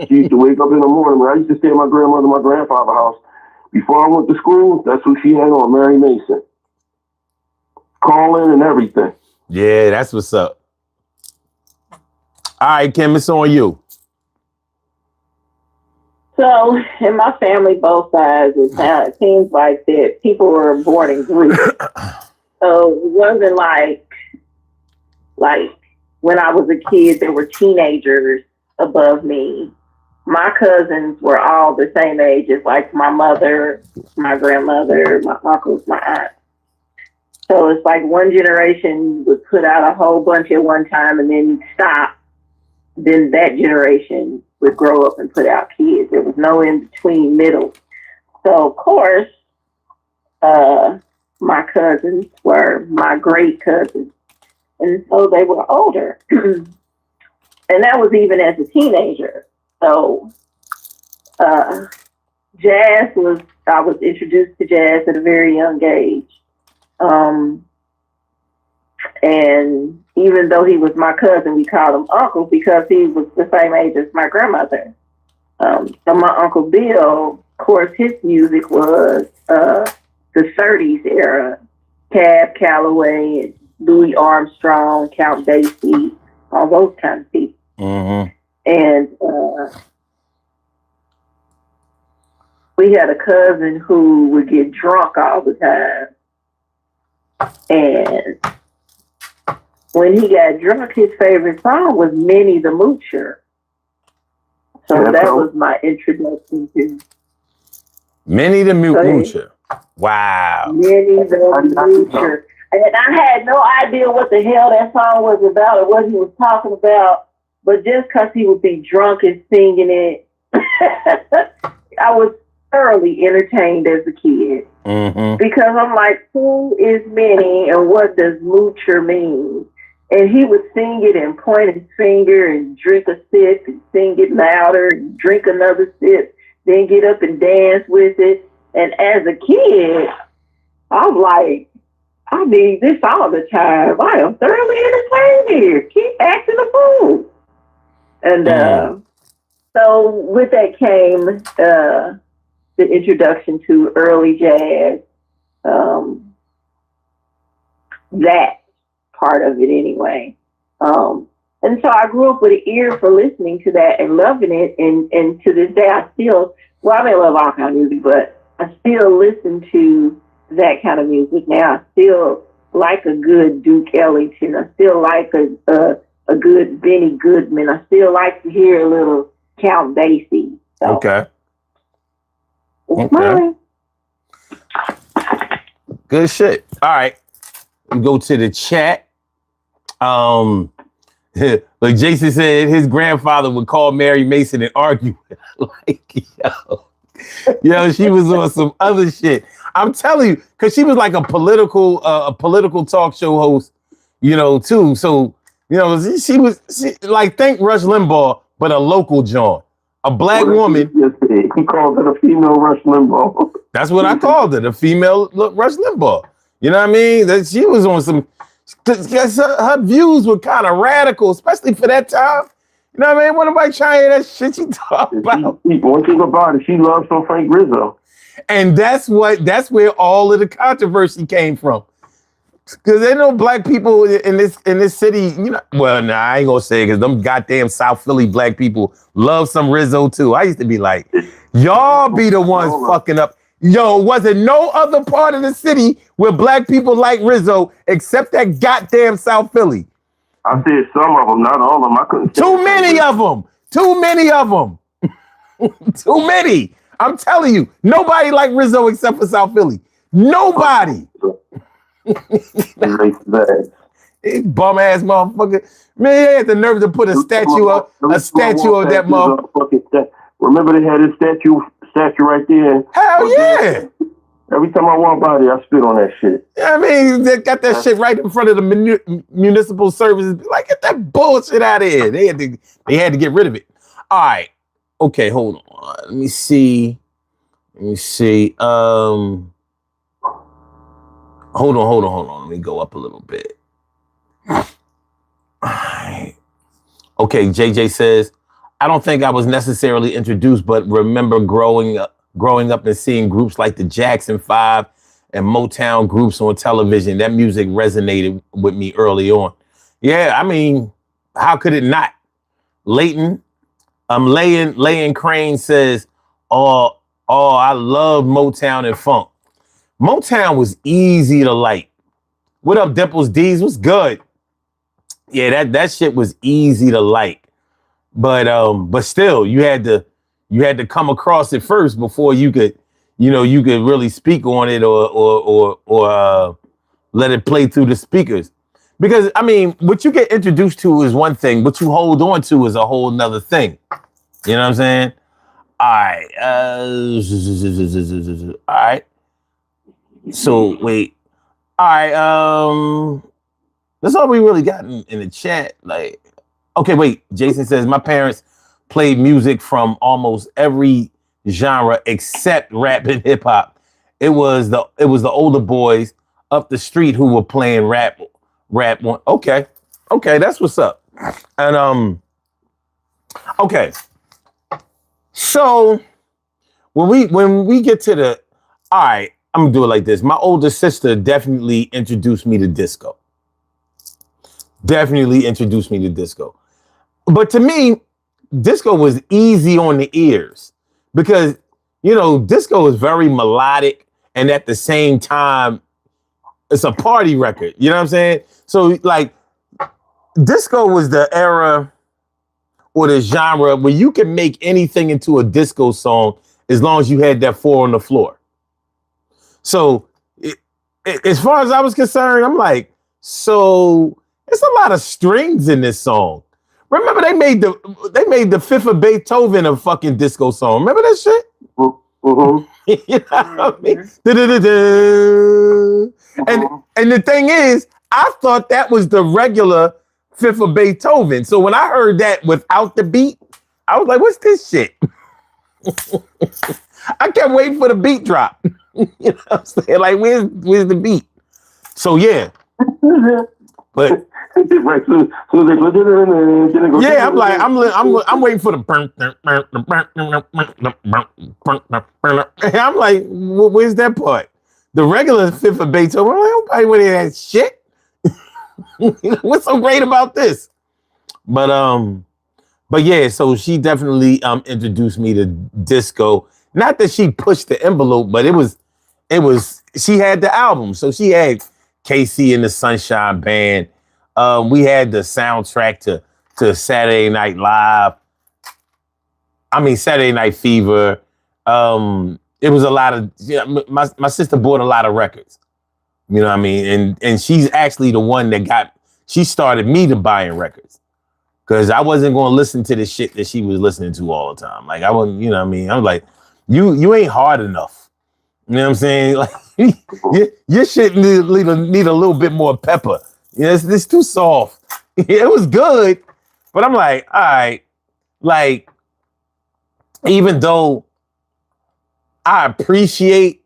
She used to wake up in the morning. When I used to stay at my grandmother, my grandfather's house. Before I went to school, that's what she had on, Mary Mason. Calling and everything. Yeah, that's what's up. All right, Kim, it's on you. So in my family, both sides, it seems like that people were born in groups. So it wasn't like when I was a kid, there were teenagers above me. My cousins were all the same age as like my mother, my grandmother, my uncles, my aunt. So it's like one generation would put out a whole bunch at one time and then stop. Then that generation would grow up and put out kids. There was no in between middle. So of course, my cousins were my great cousins. And so they were older. And that was even as a teenager. So I was introduced to jazz at a very young age. And even though he was my cousin, we called him Uncle because he was the same age as my grandmother. So my Uncle Bill, of course, his music was the 30s era. Cab Calloway, and Louis Armstrong, Count Basie, all those kinds of people. Mm-hmm. And we had a cousin who would get drunk all the time. And when he got drunk, his favorite song was Minnie the Moocher. So that was my introduction to Minnie the Moocher. Wow. Minnie the Moocher. And I had no idea what the hell that song was about or what he was talking about. But just because he would be drunk and singing it, I was thoroughly entertained as a kid. Mm-hmm. Because I'm like, who is Minnie and what does Moocher mean? And he would sing it and point his finger and drink a sip and sing it louder and drink another sip, then get up and dance with it. And as a kid, I'm like, I need this all the time. I am thoroughly entertained here. Keep acting a fool. And so with that came the introduction to early jazz. That part of it anyway. And so I grew up with an ear for listening to that and loving it. And to this day, I may love all kinds of music, but I still listen to that kind of music now. I still like a good Duke Ellington. I still like a good Benny Goodman. I still like to hear a little Count Basie. So Okay. it's mine. Good shit. All right. We go to the chat. Like Jason said, his grandfather would call Mary Mason and argue. Like, yo, she was on some other shit. I'm telling you, because she was like a political talk show host, too. So, she was like, think Rush Limbaugh, but a local John, a black woman. He called her a female Rush Limbaugh. That's what I called her, the female Rush Limbaugh. You know what I mean? That she was on some. Because her views were kind of radical, especially for that time. You know what I mean? When nobody trying to hear that shit she talk about. One thing about it, she loves some Frank Rizzo. And that's where all of the controversy came from. Because there no black people in this city, Well, nah, I ain't gonna say it because them goddamn South Philly black people love some Rizzo too. I used to be like, y'all be the ones fucking up. Yo, was it no other part of the city where black people like Rizzo except that goddamn South Philly? I said some of them, not all of them. I couldn't. Too many of them. Too many. I'm telling you, nobody like Rizzo except for South Philly. Nobody. Bum ass motherfucker. Man, they had the nerve to put a statue of that motherfucker. Remember they had this statue right there? Hell yeah. Every time I walk by there, I spit on that shit. I mean, they got that shit right in front of the municipal services. Like, get that bullshit out of here. They had to get rid of it. All right. Okay, hold on. Let me see. Hold on. Let me go up a little bit. All right. Okay, JJ says, I don't think I was necessarily introduced, but remember growing up and seeing groups like the Jackson 5 and Motown groups on television. That music resonated with me early on. Yeah, I mean, how could it not? Leighton Crane says, oh, I love Motown and funk. Motown was easy to like. What up, Dimples D's? What's good? Yeah, that shit was easy to like. But still, you had to come across it first before you could really speak on it or let it play through the speakers. Because I mean, what you get introduced to is one thing, what you hold on to is a whole nother thing. You know what I'm saying? All right. All right. So wait. All right. That's all we really got in the chat. Like, okay, wait. Jason says my parents played music from almost every genre except rap and hip hop. It was the older boys up the street who were playing rap. Okay, that's what's up. And okay. So when we get to the, all right, I'm gonna do it like this. My older sister definitely introduced me to disco. But to me, disco was easy on the ears because, disco is very melodic and at the same time, it's a party record. You know what I'm saying? So like disco was the era or the genre where you can make anything into a disco song as long as you had that 4 on the floor. So as far as I was concerned, I'm like, so it's a lot of strings in this song. Remember they made the Fifth of Beethoven a fucking disco song. Remember that shit? Mm-hmm. You know what I mean? And the thing is, I thought that was the regular Fifth of Beethoven. So when I heard that without the beat, I was like, what's this shit? I kept waiting for the beat drop. You know what I'm saying? Like, where's the beat? So yeah. But yeah, I'm waiting for the burn. I'm like, where's that part? The regular Fifth of Beethoven. I'm like, nobody with that shit. What's so great about this? But yeah, so she definitely introduced me to disco. Not that she pushed the envelope, but it was she had the album. So she had KC and the Sunshine Band. We had the soundtrack to Saturday Night Live. I mean, Saturday Night Fever. It was a lot of, my sister bought a lot of records. You know what I mean? And she's actually the one she started me to buying records. Because I wasn't going to listen to the shit that she was listening to all the time. Like, I wasn't, you know what I mean? I was like, you ain't hard enough. You know what I'm saying? Like, your shit need a little bit more pepper. It's too soft. It was good, but I'm like, all right, like, even though I appreciate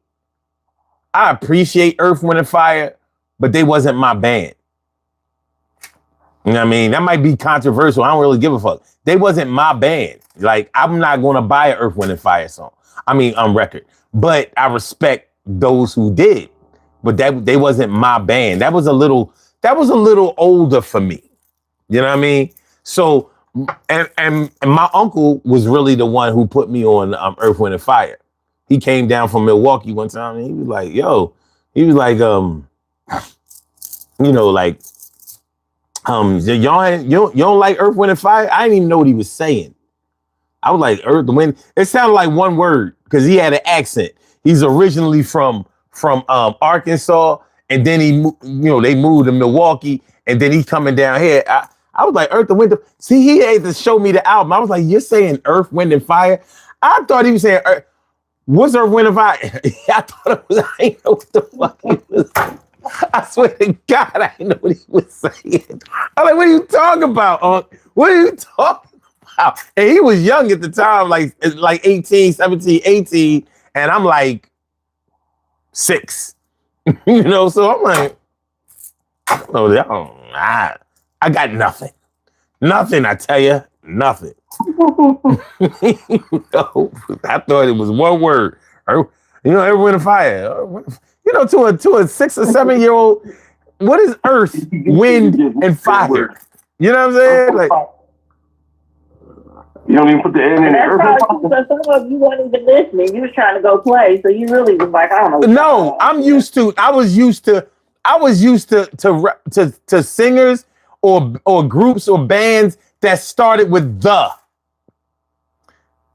Earth, Wind, and Fire, but they wasn't my band. You know what I mean? That might be controversial. I don't really give a fuck. They wasn't my band. Like, I'm not going to buy an Earth, Wind, and Fire song. I mean, record. But I respect those who did. But they wasn't my band. That was a little older for me. You know what I mean? So, and my uncle was really the one who put me on Earth, Wind, and Fire. He came down from Milwaukee one time and he was like, you don't like Earth, Wind, and Fire? I didn't even know what he was saying. I was like, Earth, Wind. It sounded like one word because he had an accent. He's originally from Arkansas, and then they moved to Milwaukee, and then he's coming down here. I was like, Earth and Wind. See, he had to show me the album. I was like, you're saying Earth, Wind, and Fire? I thought he was saying, what's Earth, Wind, and Fire? I thought it was, I didn't know what the fuck he was saying. I swear to God, I didn't know what he was saying. I'm like, what are you talking about, Unc? What are you talking about? And he was young at the time, like 18, 17, 18, and I'm like 6. So I'm like, I got nothing. Nothing, I tell you. Nothing. I thought it was one word. Earth, Wind, and Fire. To a 6 or 7 year old, what is Earth, Wind, and Fire? You know what I'm saying? Like, you don't even put the N in there. That's probably some you weren't even listening. You was trying to go play, so you really was like, I don't know. No, I was used to singers or groups or bands that started with the.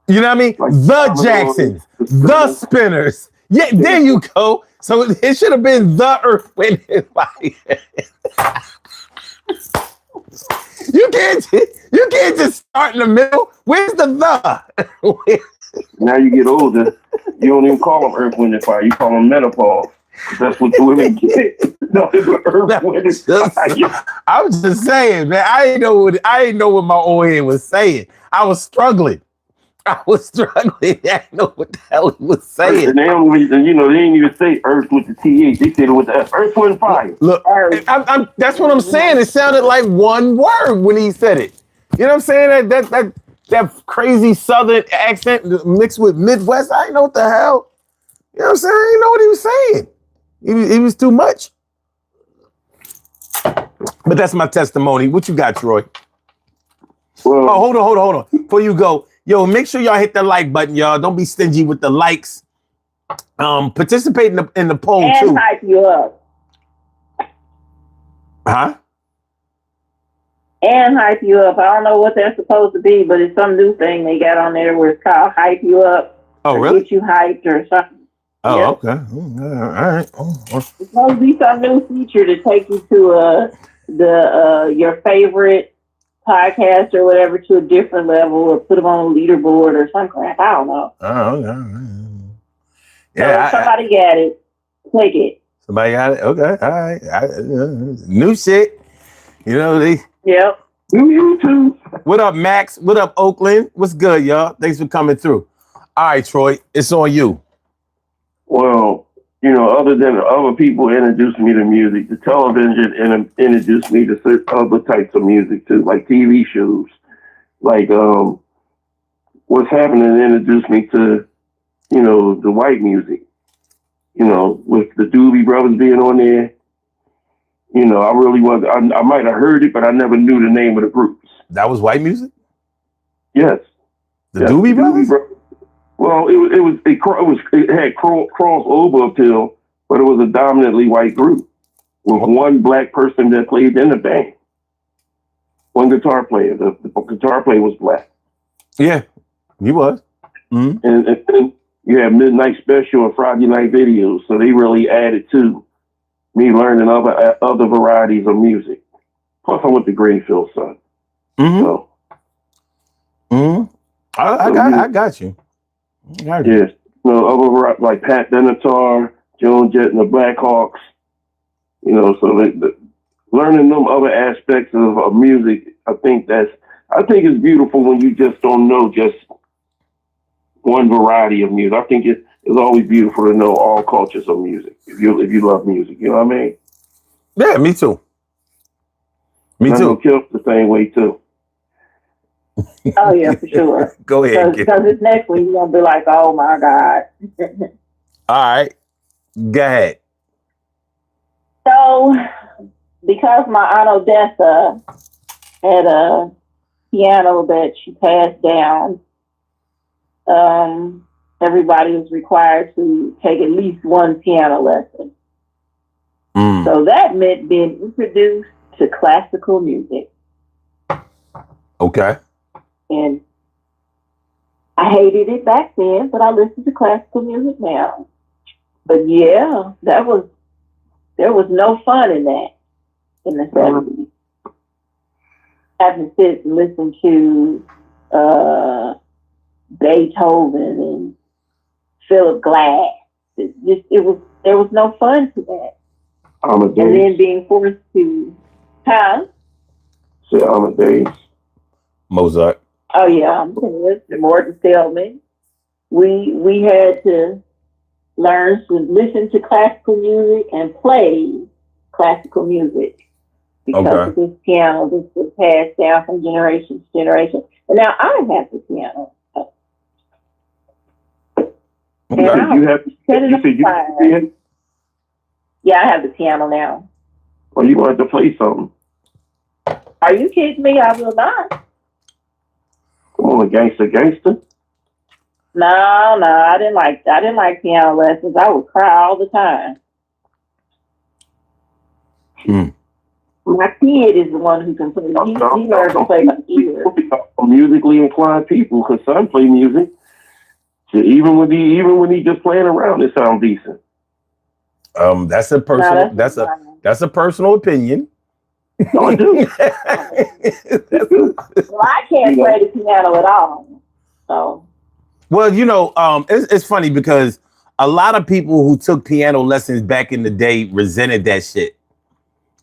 You know what I mean? Like the Jacksons, the Spinners. Yeah, there you go. So it should have been the Earth, Wind, and Fire. You can't just start in the middle. Where's the? Now you get older, you don't even call them Earth, Wind, and Fire. You call them menopause. That's what the women get. No, it's Earth, Wind, and Fire. I was just saying, man. I didn't know what my old head was saying. I was struggling. I didn't know what the hell he was saying. And they didn't even say Earth with the TH. They said it with the Earth, Wind, and Fire. Look, that's what I'm saying. It sounded like one word when he said it. You know what I'm saying? That crazy Southern accent mixed with Midwest. I didn't know what the hell. You know what I'm saying? I didn't know what he was saying. He was too much. But that's my testimony. What you got, Troy? Well, hold on. Before you go, yo, make sure y'all hit the like button, y'all. Don't be stingy with the likes. Participate in the poll and too. And hype you up. Huh? And hype you up. I don't know what they're supposed to be, but it's some new thing they got on there where it's called hype you up. Oh, really? Get you hyped or something. Oh, yeah. Okay. All right. It's supposed to be some new feature to take you to your favorite podcast or whatever to a different level, or put them on a leaderboard or some crap. I don't know. Oh, okay. Yeah, so somebody got it. Click it. Somebody got it. Okay. All right. New shit. Yep. You too. What up, Max? What up, Oakland? What's good, y'all? Thanks for coming through. All right, Troy, it's on you. Well, other than other people introducing me to music, the television introduced me to other types of music too, like TV shows. Like What's Happening introduced me to, the white music. With the Doobie Brothers being on there. I really was. I might have heard it, but I never knew the name of the groups. That was white music? Yes. The Doobie Brothers? Well, it had crossover appeal, but it was a dominantly white group with one black person that played in the band. One guitar player. The guitar player was black. Yeah, he was. Mm-hmm. And you had Midnight Special and Friday Night Videos, so they really added to me learning other varieties of music. Plus, I went to Greenfield, son. Mm-hmm. So, I got you. Yes. Other like Pat Benatar, Joan Jett and the Blackhawks. So learning them other aspects of music, I think it's beautiful when you just don't know just one variety of music. I think it's always beautiful to know all cultures of music. If you love music, you know what I mean? Yeah, me too. Me too. Kills the same way too. Oh yeah, for sure. Go ahead. Because this next one you're gonna be like, oh my God. All right. Go ahead. So, because my Aunt Odessa had a piano that she passed down, everybody was required to take at least one piano lesson. So that meant being introduced to classical music. Okay. And I hated it back then, but I listen to classical music now. But yeah, that was there was no fun in that in the 70s. Having to sit and listen to Beethoven and Philip Glass. There was no fun to that. Amadeus. And then being forced to, Say Amadeus. Mozart. Oh yeah, Morton Stillman. We had to learn to listen to classical music and play classical music because of this piano this was passed down from generation to generation. And now I have the piano. Yeah, I have the piano now. Well, you wanted to play something. Are you kidding me? I will not. Come on, gangster. No, I didn't like piano lessons. I would cry all the time. My kid is the one who can play. He learned to play by ear. Musically inclined people, because son play music. So even when he just playing around, it sounds decent. That's a personal. That's a personal opinion. No, I do. Well, I can't play the piano at all. So. Well, it's funny because a lot of people who took piano lessons back in the day resented that shit.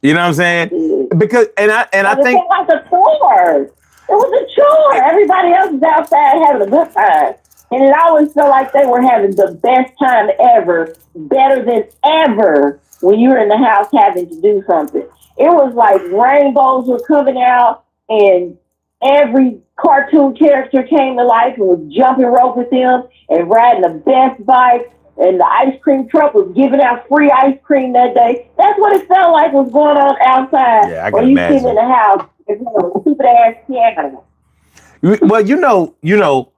You know what I'm saying? Because I think it was a chore. It was a chore. Everybody else was outside having a good time. And it always felt like they were having the best time ever, better than ever when you were in the house having to do something. It was like rainbows were coming out and every cartoon character came to life and was jumping rope with them and riding the best bike. And the ice cream truck was giving out free ice cream that day. That's what it felt like was going on outside. Yeah, I when can you imagine. sit in the house and you know, stupid ass piano. Well,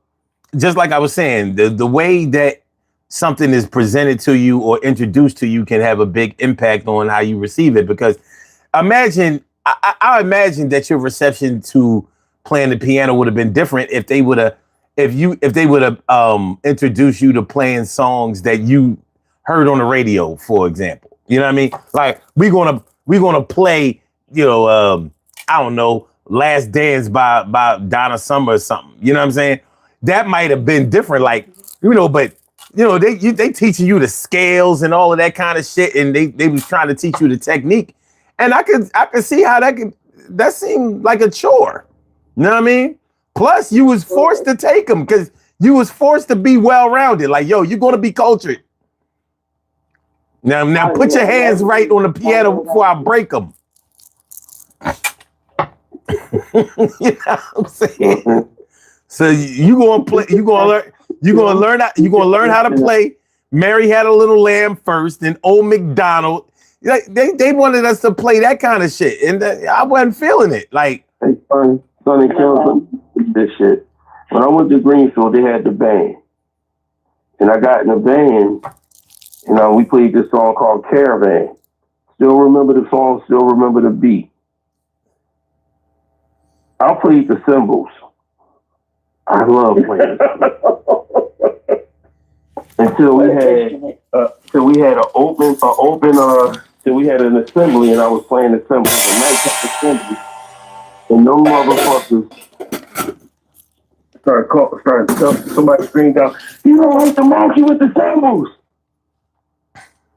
just like I was saying, the way that something is presented to you or introduced to you can have a big impact on how you receive it. Because I imagine that your reception to playing the piano would have been different if they would have introduced you to playing songs that you heard on the radio, for example. You know what I mean? Like we're gonna play, I don't know, Last Dance by Donna Summer or something. You know what I'm saying? That might have been different, but they teaching you the scales and all of that kind of shit, and they was trying to teach you the technique. And I could see how that seemed like a chore. You know what I mean? Plus, you was forced to take them because you was forced to be well-rounded. Like, yo, you're gonna be cultured. Now, put your hands right on the piano before I break them. You know what I'm saying? So you gonna play? You gonna learn how to play. Mary Had a Little Lamb first, then Old MacDonald. They wanted us to play that kind of shit, and I wasn't feeling it. Like, hey, Sonny Kelson, this shit. When I went to Greenfield, they had the band, and I got in the band. We played this song called Caravan. Still remember the song. Still remember the beat. I played the cymbals. I love playing. Until we had an assembly, and I was playing the cymbals, a nighttime assembly, and no motherfuckers started somebody screamed out, "You don't like the monkey with the cymbals!"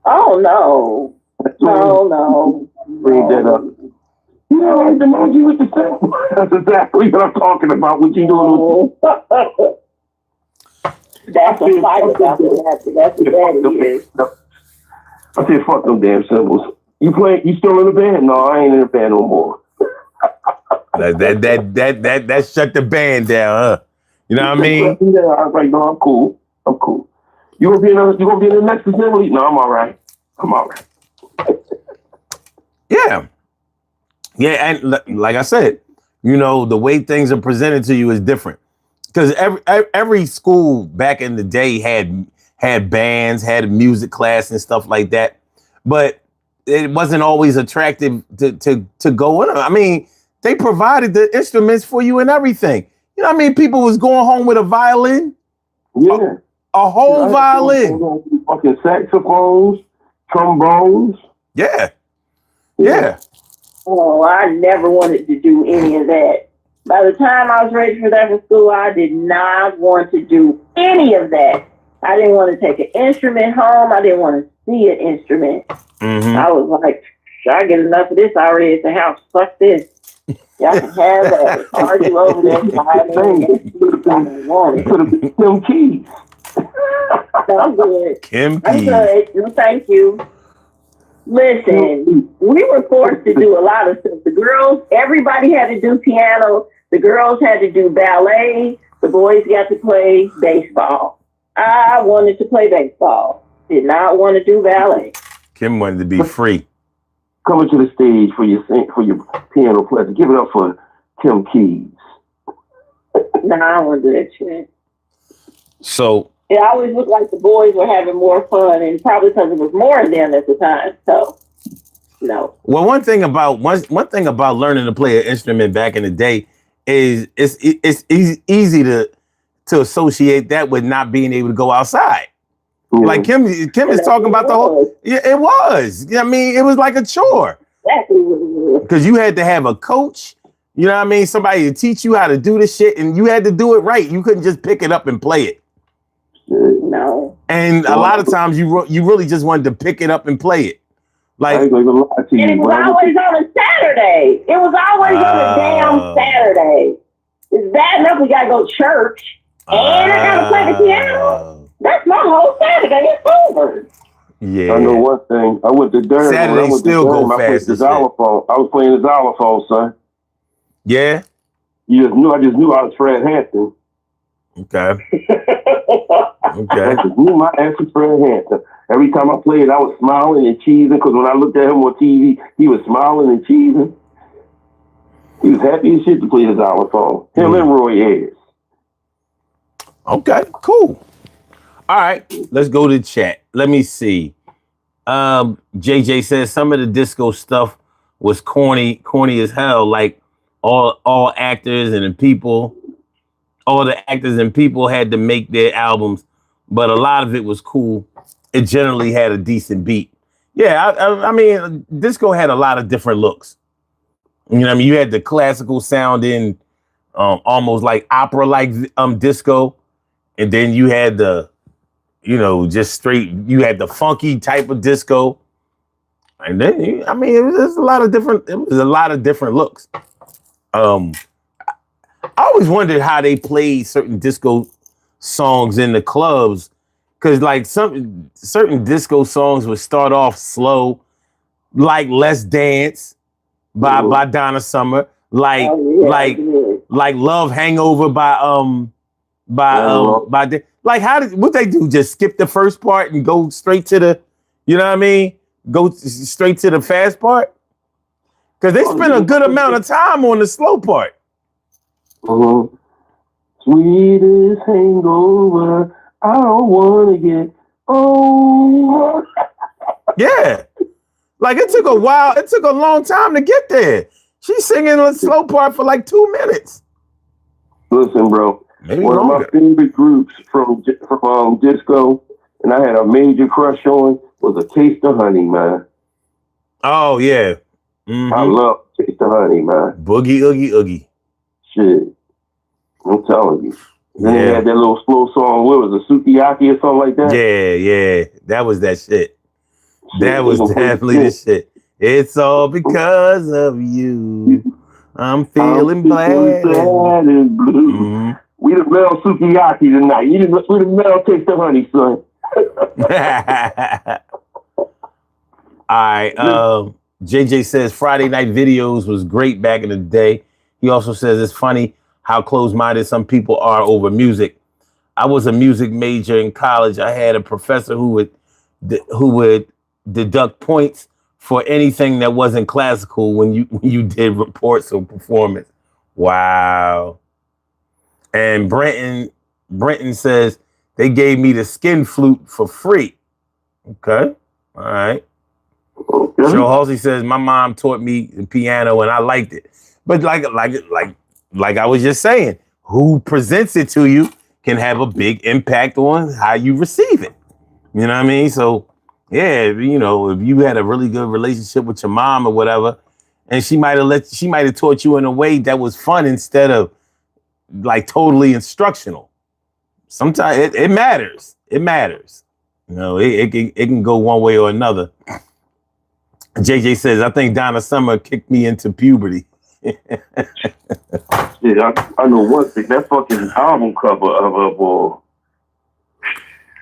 Oh no! No! Bring that up. You don't like the monkey with the cymbals? That's exactly what I'm talking about. What you doing? That's a fight about that. That's what that is. I said, fuck them damn cymbals. You still in the band? No, I ain't in the band no more. that shut the band down, huh? You know what I mean? Yeah, I was like, no, I'm cool. You gonna be in the next assembly? No, I'm all right. Yeah, and like I said, the way things are presented to you is different. Because every school back in the day had bands, had music class and stuff like that, but it wasn't always attractive to go in. I mean, they provided the instruments for you and everything. You know what I mean? People was going home with a violin, a whole violin, fucking saxophones, trombones. Yeah. Yeah. Oh, I never wanted to do any of that. By the time I was ready for that for school, I did not want to do any of that. I didn't want to take an instrument home. I didn't want to see an instrument. I was like, I get enough of this already at the house. Fuck this. Y'all can have that. Argue over that. I don't want it. Them keys. No, I'm good. Kim I'm Keys. good. No, thank you. Listen, we were forced to do a lot of stuff. The girls, everybody had to do piano. The girls had to do ballet. The boys got to play baseball. I wanted to play baseball. Did not want to do ballet. Kim wanted to be free. Coming to the stage for your piano pleasure. Give it up for Kim Keys. No, I don't want to do that shit. So It always looked like the boys were having more fun, and probably because it was more of them at the time. So, no. well, one thing about learning to play an instrument back in the day is it's easy to associate that with not being able to go outside. Like Kim is talking about the whole. Yeah, it was. I mean, it was like a chore. Exactly what it was. Because you had to have a coach. You know what I mean? Somebody to teach you how to do the shit, and you had to do it right. You couldn't just pick it up and play it. No. And a lot of times you really just wanted to pick it up and play it. Like, I ain't gonna lie to you, And it was always on a Saturday. It was always on a damn Saturday. It's bad enough we gotta go to church, and I gotta play the piano. That's my whole Saturday. It's over. Yeah. I know one thing. I went to Durham. Saturdays still go fast I played the xylophone. I was playing the xylophone, son. Yeah. I just knew I was Fred Hampton. Okay. I just knew my ass was Fred Hampton. Every time I played, I was smiling and cheesing because when I looked at him on TV, he was smiling and cheesing. He was happy as shit to play the xylophone. Him and Roy Ayers. Okay, cool. All right, let's go to chat. Let me see. JJ says some of the disco stuff was corny as hell. Like all the actors and people had to make their albums, but a lot of it was cool. It generally had a decent beat. Yeah, I mean, disco had a lot of different looks. You know what I mean? You had the classical sounding, almost like opera-like disco, and then you had the, just straight. You had the funky type of disco, and then it was a lot of different looks. I always wondered how they played certain disco songs in the clubs, because like certain disco songs would start off slow, like "Let's Dance" by Donna Summer, like "Love Hangover" like what they do? Just skip the first part and go straight to the, you know what I mean? Go straight to the fast part, because they spend a good amount of time on the slow part. Sweetest hangover, I don't want to get over. Yeah. Like it took a while. It took a long time to get there. She's singing the slow part for like 2 minutes. Listen, bro. Maybe one longer. of my favorite groups from disco, and I had a major crush on, was A Taste of Honey, man. Oh, yeah. Mm-hmm. I love Taste of Honey, man. Boogie, oogie, oogie. Shit. I'm telling you. Then they had that little slow song. What was it, Sukiyaki or something like that? Yeah. That was that shit. That was definitely the shit. It's all because of you. I'm feeling glad and blue. Mm-hmm. We the male Sukiyaki tonight. We the male Taste of Honey, son. All right. JJ says Friday night videos was great back in the day. He also says it's funny how close-minded some people are over music. I was a music major in college. I had a professor who would deduct points for anything that wasn't classical when you did reports or performance. Wow. And Brenton says they gave me the skin flute for free. Okay. All right. Okay. Joe Halsey says my mom taught me the piano and I liked it. But like I was just saying, who presents it to you can have a big impact on how you receive it. You know what I mean? So Yeah, you know, if you had a really good relationship with your mom or whatever, and she might have taught you in a way that was fun instead of like totally instructional. Sometimes it matters. It matters. You know, it can go one way or another. JJ says, I think Donna Summer kicked me into puberty. Yeah, I know one thing. That fucking album cover of her, boy,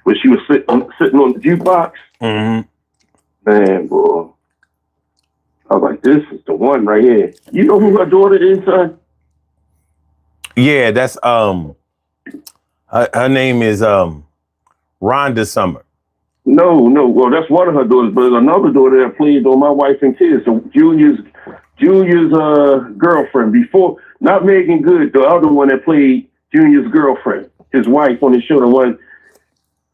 when she was sitting on the jukebox. Mm-hmm. Man, boy, I was like, this is the one right here. You know who her daughter is, son? Yeah, that's her name is Rhonda Summer. No. Well, that's one of her daughters, but there's another daughter that played on My Wife and Kids. So Junior's girlfriend before, not Megan Good, the other one that played Junior's girlfriend, his wife on the show, the one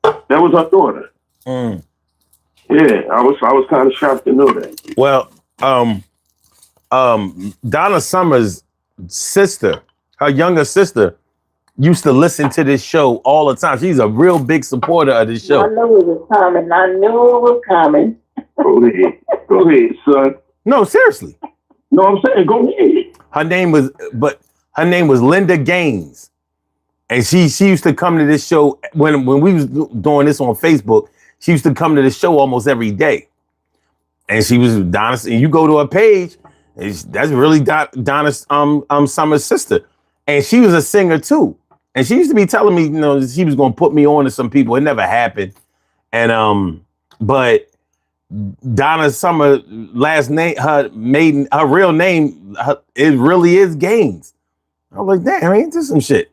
that was her daughter. Mm. Yeah, I was kind of shocked to know that. Well, Donna Summer's sister, her younger sister, used to listen to this show all the time. She's a real big supporter of this show. I knew it was coming. I knew it was coming. Go ahead, son. No, seriously. No, I'm saying go ahead. Her name was Linda Gaines. And she used to come to this show when we was doing this on Facebook. She used to come to the show almost every day. And she was Donna, and you go to her page, that's really Donna Summer's sister. And she was a singer too. And she used to be telling me, you know, she was going to put me on to some people. It never happened. And but Donna Summer last name, her real name, it really is Gaines. I was like, damn, ain't this some shit?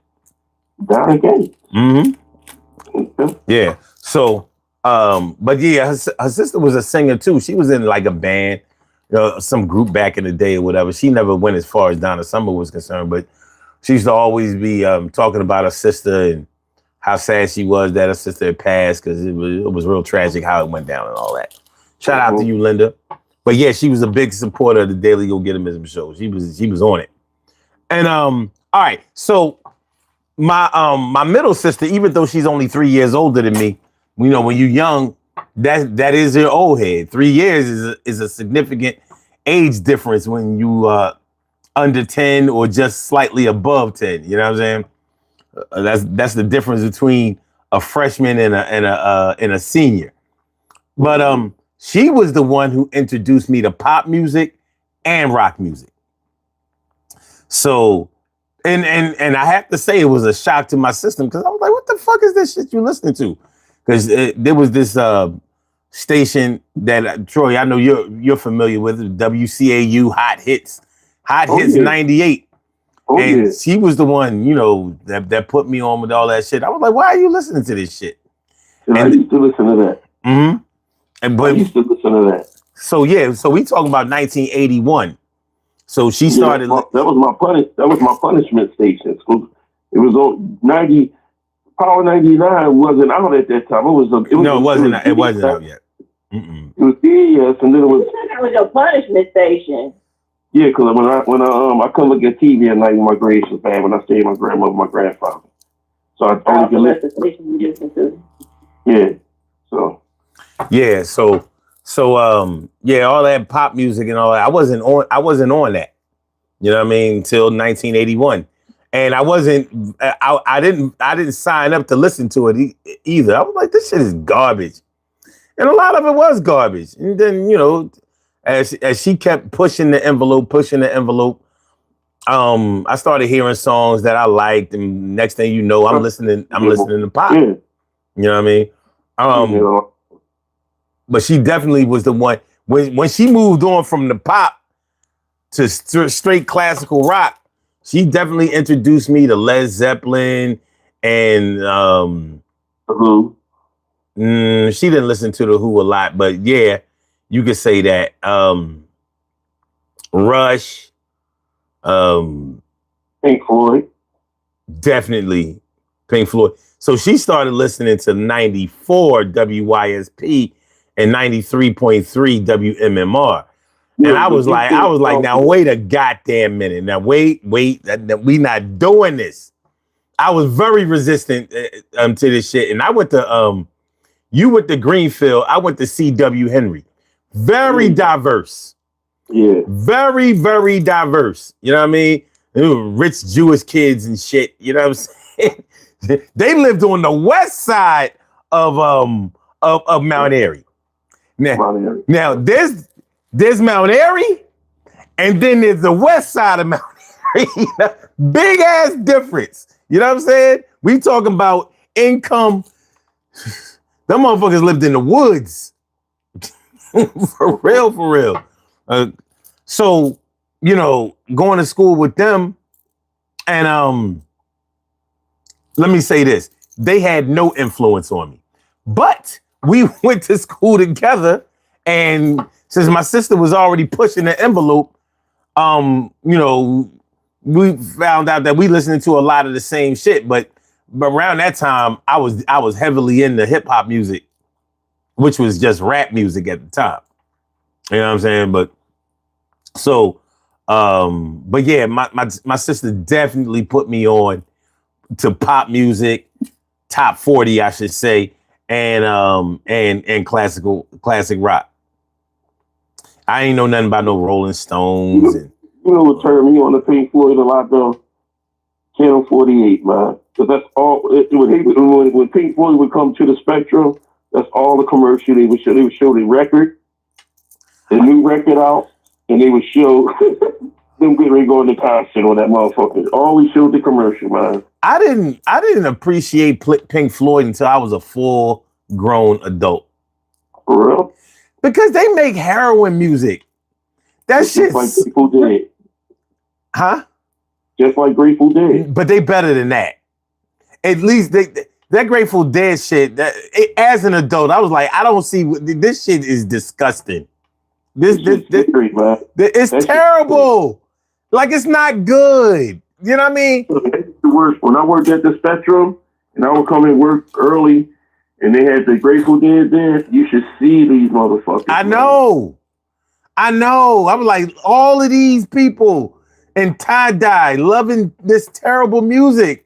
Donna Gaines. Mm-hmm. Yeah. So, but yeah, her sister was a singer too. She was in like a band, some group back in the day or whatever. She never went as far as Donna Summer was concerned, but she used to always be talking about her sister and how sad she was that her sister had passed because it was real tragic how it went down and all that. Shout out to you, Linda. But yeah, she was a big supporter of the Daily Go Get 'Em show. She was on it. And all right, so my middle sister, even though she's only 3 years older than me, you know, when you're young, that is your old head. 3 years is a significant age difference when you under 10 or just slightly above 10. You know what I'm saying? That's the difference between a freshman and a senior. But she was the one who introduced me to pop music and rock music. So, and I have to say it was a shock to my system because I was like, what the fuck is this shit you listening to? Because there was this station that Troy, I know you're familiar with, WCAU Hot Hits 98. And yeah, she was the one, you know, that put me on with all that shit. I was like, why are you listening to this shit? And I used to listen to that. Mm-hmm. But I used to listen to that. So yeah, so we talking about 1981. So she started. That was my punishment station. It was on 90. Power 99 wasn't out at that time. It wasn't out yet. Mm-mm. It was ES, and then it was. It was your punishment station. Yeah, because when I couldn't look at TV at night when my grades was bad when I stayed with my grandmother, my grandfather. So I only could listen. Yeah. So. Yeah. So yeah, all that pop music and all that. I wasn't on that. You know what I mean? Until 1981. And I didn't sign up to listen to it either. I was like, this shit is garbage. And a lot of it was garbage. And then, you know, as she kept pushing the envelope, I started hearing songs that I liked. And next thing you know, I'm listening to pop. Yeah. You know what I mean? But she definitely was the one when she moved on from the pop to straight classical rock. She definitely introduced me to Led Zeppelin and Who. She didn't listen to the Who a lot, but yeah, you could say that. Rush, Pink Floyd, definitely Pink Floyd. So she started listening to 94 WYSP and 93.3 WMMR. And I was like, now wait a goddamn minute. Now wait, we not doing this. I was very resistant to this shit. And I went to You went to Greenfield. I went to C.W. Henry. Very diverse. Yeah. Very, very diverse. You know what I mean? Rich Jewish kids and shit. You know what I'm saying? They lived on the west side of Mount Airy. Now there's Mount Airy, and then there's the west side of Mount Airy. Big ass difference. You know what I'm saying? We talking about income. Them motherfuckers lived in the woods. For real. So, you know, going to school with them, and let me say this. They had no influence on me. But we went to school together, and since my sister was already pushing the envelope, you know, we found out that we listened to a lot of the same shit. But around that time, I was heavily into hip hop music, which was just rap music at the time. You know what I'm saying? But yeah, my sister definitely put me on to pop music, top 40, I should say, and classic rock. I ain't know nothing about no Rolling Stones. And you know what turned me on to Pink Floyd a lot though? Channel 48, man. Because that's all. When Pink Floyd would come to the Spectrum, that's all the commercial they would show. They would show the record, the new record out, and they would show them getting ready to go in the concert on that motherfucker. Always showed the commercial, man. I didn't appreciate Pink Floyd until I was a full-grown adult. For real? Because they make heroin music. That shit's like Grateful Dead. Huh? Just like Grateful Dead. But they better than that. At least that Grateful Dead shit. As an adult, I was like, I don't see this shit is disgusting. This it's terrible. Like it's not good. You know what I mean? When I worked at the Spectrum, and I would come and work early, and they had the Grateful Dead there, you should see these motherfuckers. I know. I was like, all of these people in tie-dye loving this terrible music.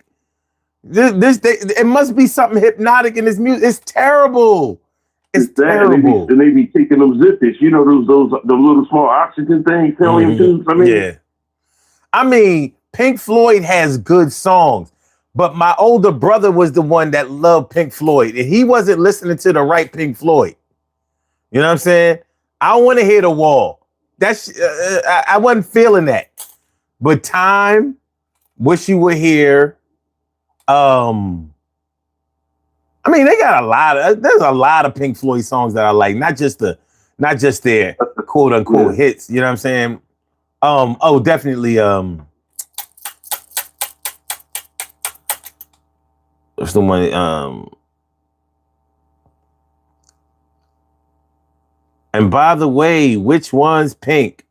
It must be something hypnotic in this music. It's terrible. It's terrible. And they be taking them zippers, you know, those little small oxygen things, helium tubes. I mean, yeah. I mean, Pink Floyd has good songs, but my older brother was the one that loved Pink Floyd, and he wasn't listening to the right Pink Floyd. You know what I'm saying? I want to hear The Wall. I wasn't feeling that. But Time, Wish You Were Here. I mean, they got there's a lot of Pink Floyd songs that I like, not just their quote unquote hits. You know what I'm saying? Definitely. What's the one? And by the way, which one's Pink?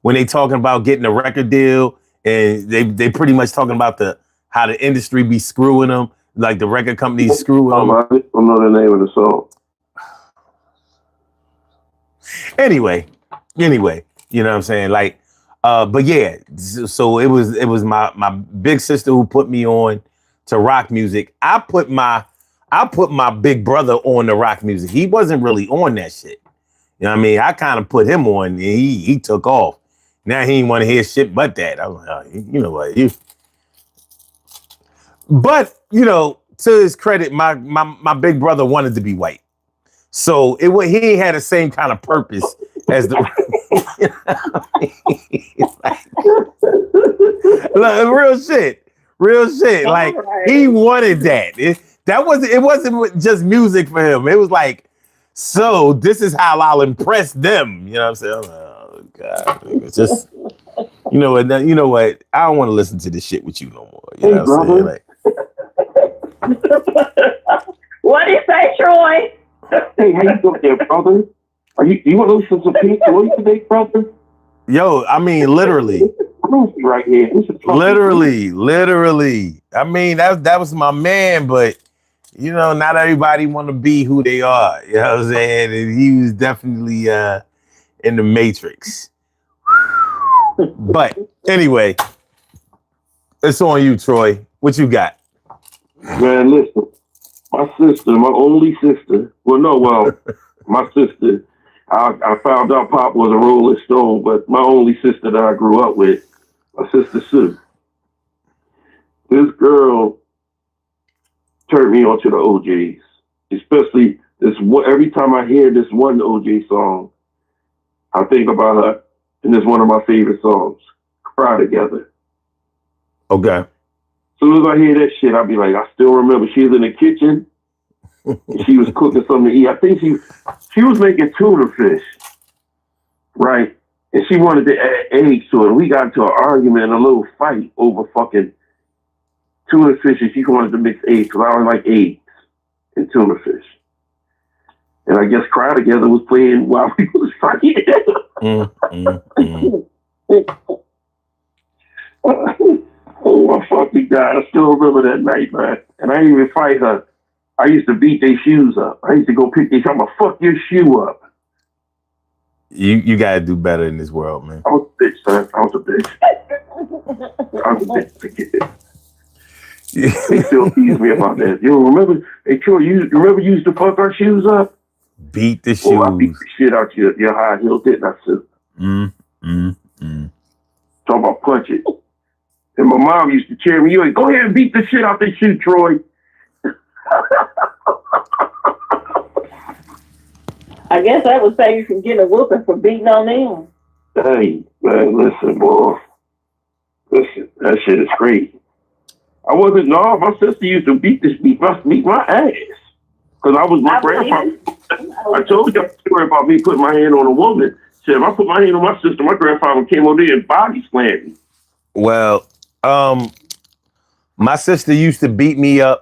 When they talking about getting a record deal, and they pretty much talking about how the industry be screwing them, like the record companies screwing them. I don't know the name of the song. Anyway, you know what I'm saying? Like, but yeah, so it was my big sister who put me on to rock music. I put my big brother on the rock music. He wasn't really on that shit. You know what I mean? I kind of put him on, and he took off. Now he didn't want to hear shit but that. I was like, you know what? But, you know, to his credit, my big brother wanted to be white. So he had the same kind of purpose as the like, real shit. Like he wanted that. It wasn't just music for him. It was like, so this is how I'll impress them. You know what I'm saying? Oh God, it's just you know what? I don't want to listen to this shit with you no more. You know what I'm saying? Like, what do you say, Troy? Hey, how you doing there, brother? You want to listen to Pink Floyd today, brother? Yo, I mean, literally. Right here. Literally. I mean, that was my man, but you know, not everybody want to be who they are. You know what I'm saying? And he was definitely in the Matrix. But anyway, it's on you, Troy. What you got? Man, listen. My sister, my only sister. My sister. I found out Pop was a Rolling Stone, but my only sister that I grew up with, my sister Sue. This girl turned me on to the OJs, especially this one. Every time I hear this one OJ song, I think about her, and it's one of my favorite songs, "Cry Together." Okay. As soon as I hear that shit, I'll be like, I still remember she was in the kitchen. And she was cooking something to eat. I think she was making tuna fish, right? And she wanted to add eggs to it. We got into an argument and a little fight over fucking tuna fish, and she wanted to mix eggs because I don't like eggs and tuna fish. And I guess Cry Together was playing while we was fighting. Oh, my fucking God. I still remember that night, man. And I didn't even fight her. I used to beat their shoes up. I used to go pick these. I'm going to fuck your shoe up. You got to do better in this world, man. I was a bitch, son. I was a bitch. They still tease me about that. You remember? Hey, Troy, you used to fuck our shoes up? Beat the shoes. I beat the shit out your high heel, didn't I, sis? Talking about punch it. And my mom used to cheer me. You go ahead and beat the shit out the shoe, Troy. I guess that would save you from getting a whooping for beating on them. Hey, man, listen, boy. Listen, that shit is great. My sister used to beat my ass. Because I was my grandfather. I told you a story about me putting my hand on a woman. Said if I put my hand on my sister, my grandfather came over there and body slammed me. Well, my sister used to beat me up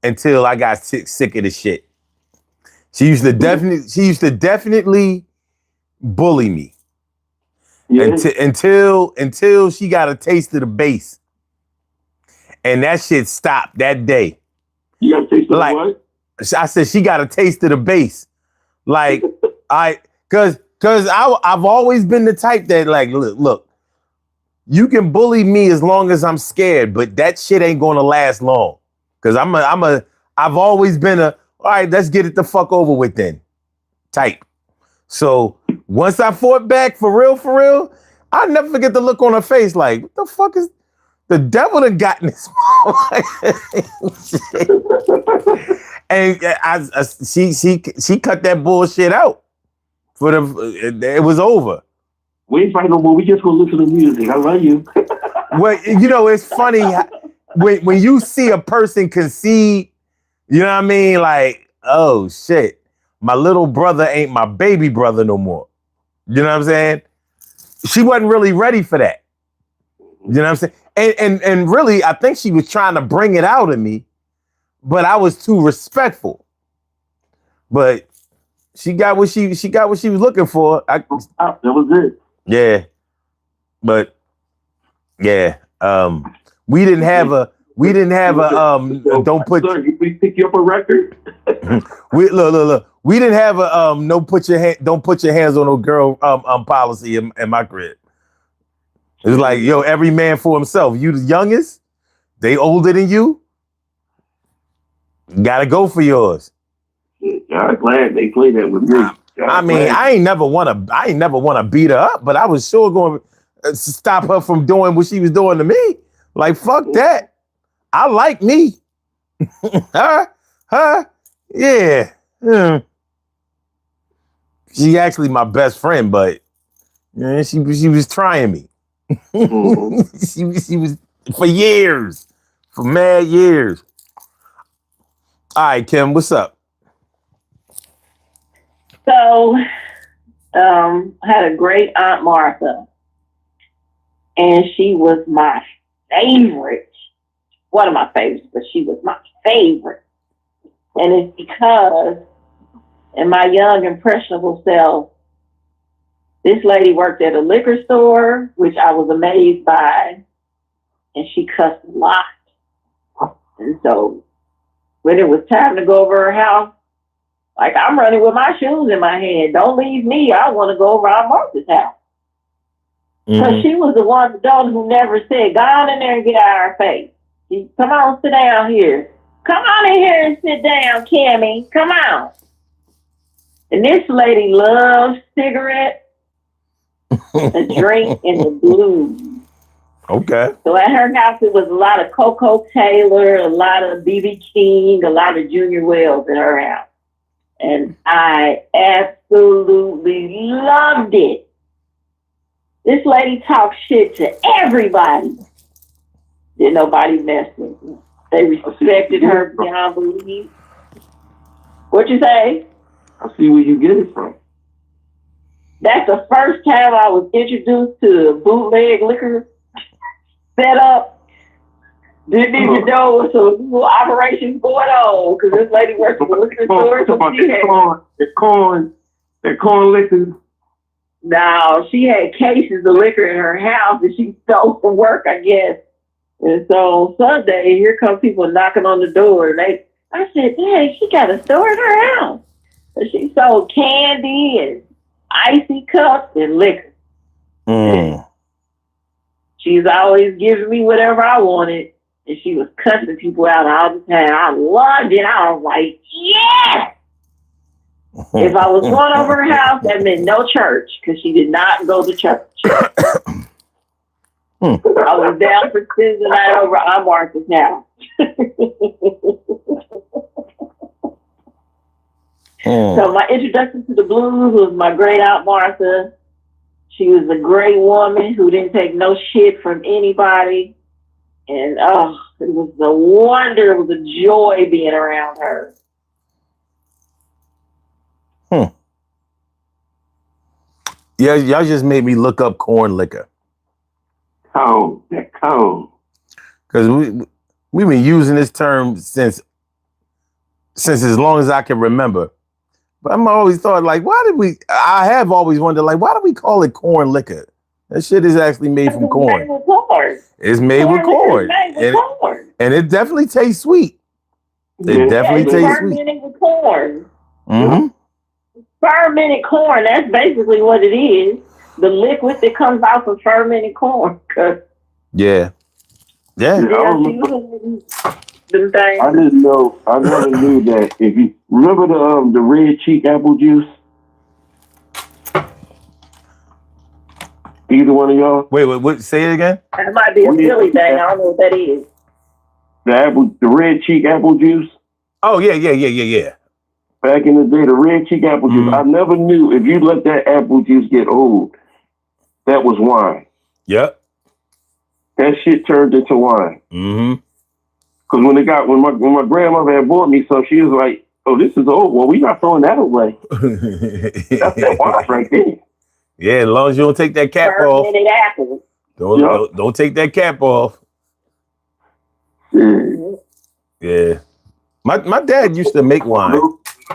until I got sick of the shit. She used to definitely bully me. Yeah. Until she got a taste of the bass. And that shit stopped that day. You got a taste of what? I said she got a taste of the bass. Like cause I've always been the type that like, look, you can bully me as long as I'm scared, but that shit ain't gonna last long. Cause I've always been all right, let's get it the fuck over with then type. So once I fought back for real, I'll never forget the look on her face like, what the fuck is the devil done got in this? And she cut that bullshit out. It was over. We ain't fighting no more. We just gonna listen to music. I love you. Well, it's funny when you see a person concede. You know what I mean? Like, oh shit, my little brother ain't my baby brother no more. You know what I'm saying? She wasn't really ready for that. You know what I'm saying? And really, I think she was trying to bring it out of me, but I was too respectful. But she got what she was looking for. That was it. Yeah, but yeah, we didn't have a don't put. We pick you up a record. Look. We didn't have a don't put your hands on no girl policy in my crib. It's like, yo, every man for himself. You the youngest, they older than you. Gotta go for yours. I'm glad they played that with me. I ain't never want to beat her up, but I was sure going to stop her from doing what she was doing to me. Like, fuck that. I like me. her, yeah. She actually my best friend, but she was trying me. she was for mad years. All right, Kim, what's up? So, I had a great Aunt Martha, and she was my favorite. One of my favorites, but she was my favorite. And it's because in my young, impressionable self, this lady worked at a liquor store, which I was amazed by, and she cussed a lot. And so when it was time to go over her house, like, I'm running with my shoes in my hand. Don't leave me. I want to go over Aunt Martha's house. Because she was the one adult who never said, go on in there and get out of our face. Come on, sit down here. come on in here and sit down, Cammy. Come on. And this lady loves cigarettes, a drink, and the blues. Okay. So at her house, it was a lot of Coco Taylor, a lot of B.B. King, a lot of Junior Wells in her house. And I absolutely loved it. This lady talked shit to everybody. Did nobody mess with her. They respected her beyond belief. What you say? I see where you get it from. That's the first time I was introduced to bootleg liquor set up. Didn't even know what some little operations going on because this lady worked in the liquor store. So that corn liquor. No, she had cases of liquor in her house that she stole from work, I guess. And so on Sunday, here come people knocking on the door. And I said, "Dang, she got a store in her house." And she sold candy and icy cups and liquor. She's always giving me whatever I wanted. And she was cussing people out all the time. I loved it. I was like, yes! If I was going over her house, that meant no church because she did not go to church. I was down for spending the night over Aunt Martha's house. So my introduction to the blues was my great Aunt Martha. She was a great woman who didn't take no shit from anybody. And it was a wonder, it was a joy being around her. Yeah, y'all just made me look up corn liquor. Cone. Because we've been using this term since as long as I can remember. But I'm always thought, like, I have always wondered, like, why do we call it corn liquor? That shit is actually made from corn. Made with corn. It's made with corn. And it definitely tastes sweet. It definitely tastes sweet. Fermented with corn. Mm-hmm. Fermented corn, that's basically what it is. The liquid that comes out of fermented corn. Yeah. I didn't know. I never knew that. If you remember the red cheek apple juice, either one of y'all. Wait. Say it again. That might be a silly thing. I don't know what that is. The red cheek apple juice. Oh yeah. Back in the day, the red cheek apple juice. I never knew if you let that apple juice get old, that was wine. Yep. That shit turned into wine. Mm-hmm. Because when my grandmother had bought me some, she was like, "Oh, this is old. Well, we not throwing that away." That's that wine right there. Yeah, as long as you don't take that cap off. Apple. Don't take that cap off. Yeah. My dad used to make wine. I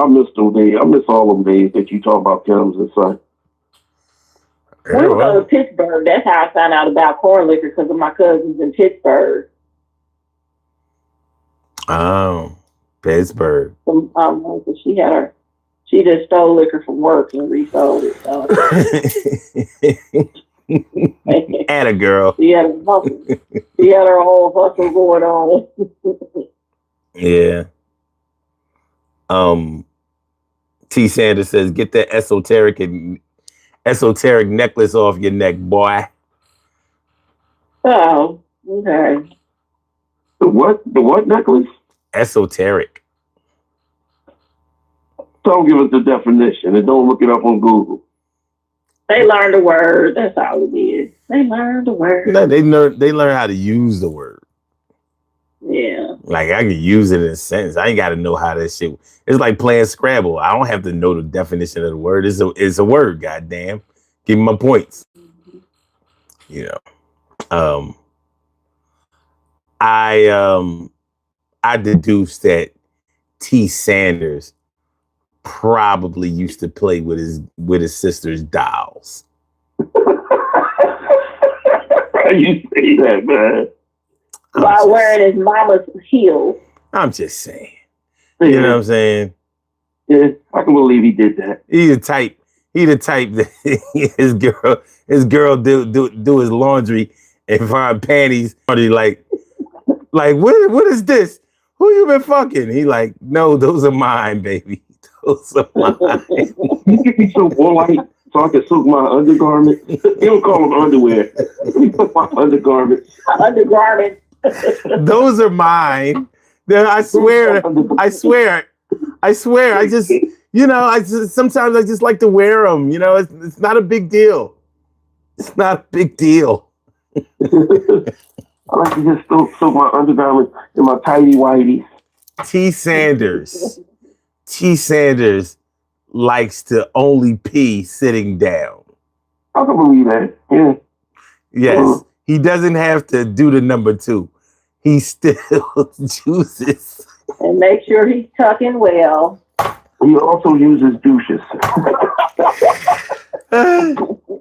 miss those days. I miss all them days that you talk about Tim's and son. We were going to Pittsburgh. That's how I found out about corn liquor because of my cousins in Pittsburgh. Oh, Pittsburgh. She just stole liquor from work and resold it. So. Atta girl. She had her whole hustle going on. Yeah. T. Sanders says, "Get that esoteric necklace off your neck, boy." Oh, okay. The what necklace? Esoteric. Don't give us the definition and don't look it up on Google. They learned a word. That's all it is. They learned a word. No, they learn how to use the word. Yeah. Like I can use it in a sentence. I ain't got to know how that shit. It's like playing Scrabble. I don't have to know the definition of the word. It's a word. Goddamn. Give me my points. You know. I deduced that T. Sanders probably used to play with his sister's dolls. You say that, man. While wearing his mama's heels. I'm just saying. You know what I'm saying? Yeah, I can believe he did that. He the type that his girl do his laundry and find panties. Like what is this? who you been fucking? He like, no, those are mine, baby. Those are mine. You get me some white so I can soak my undergarments. You don't call them underwear. Let me put my undergarments. Undergarment. Those are mine. Then I swear. I just, sometimes I just like to wear them. It's not a big deal. It's not a big deal. I like to just soak my undergarments in my tidy whities. T. Sanders likes to only pee sitting down. I can believe that. Yeah. Yes, he doesn't have to do the number 2. He still chooses. And make sure he's tucking well. He also uses douches.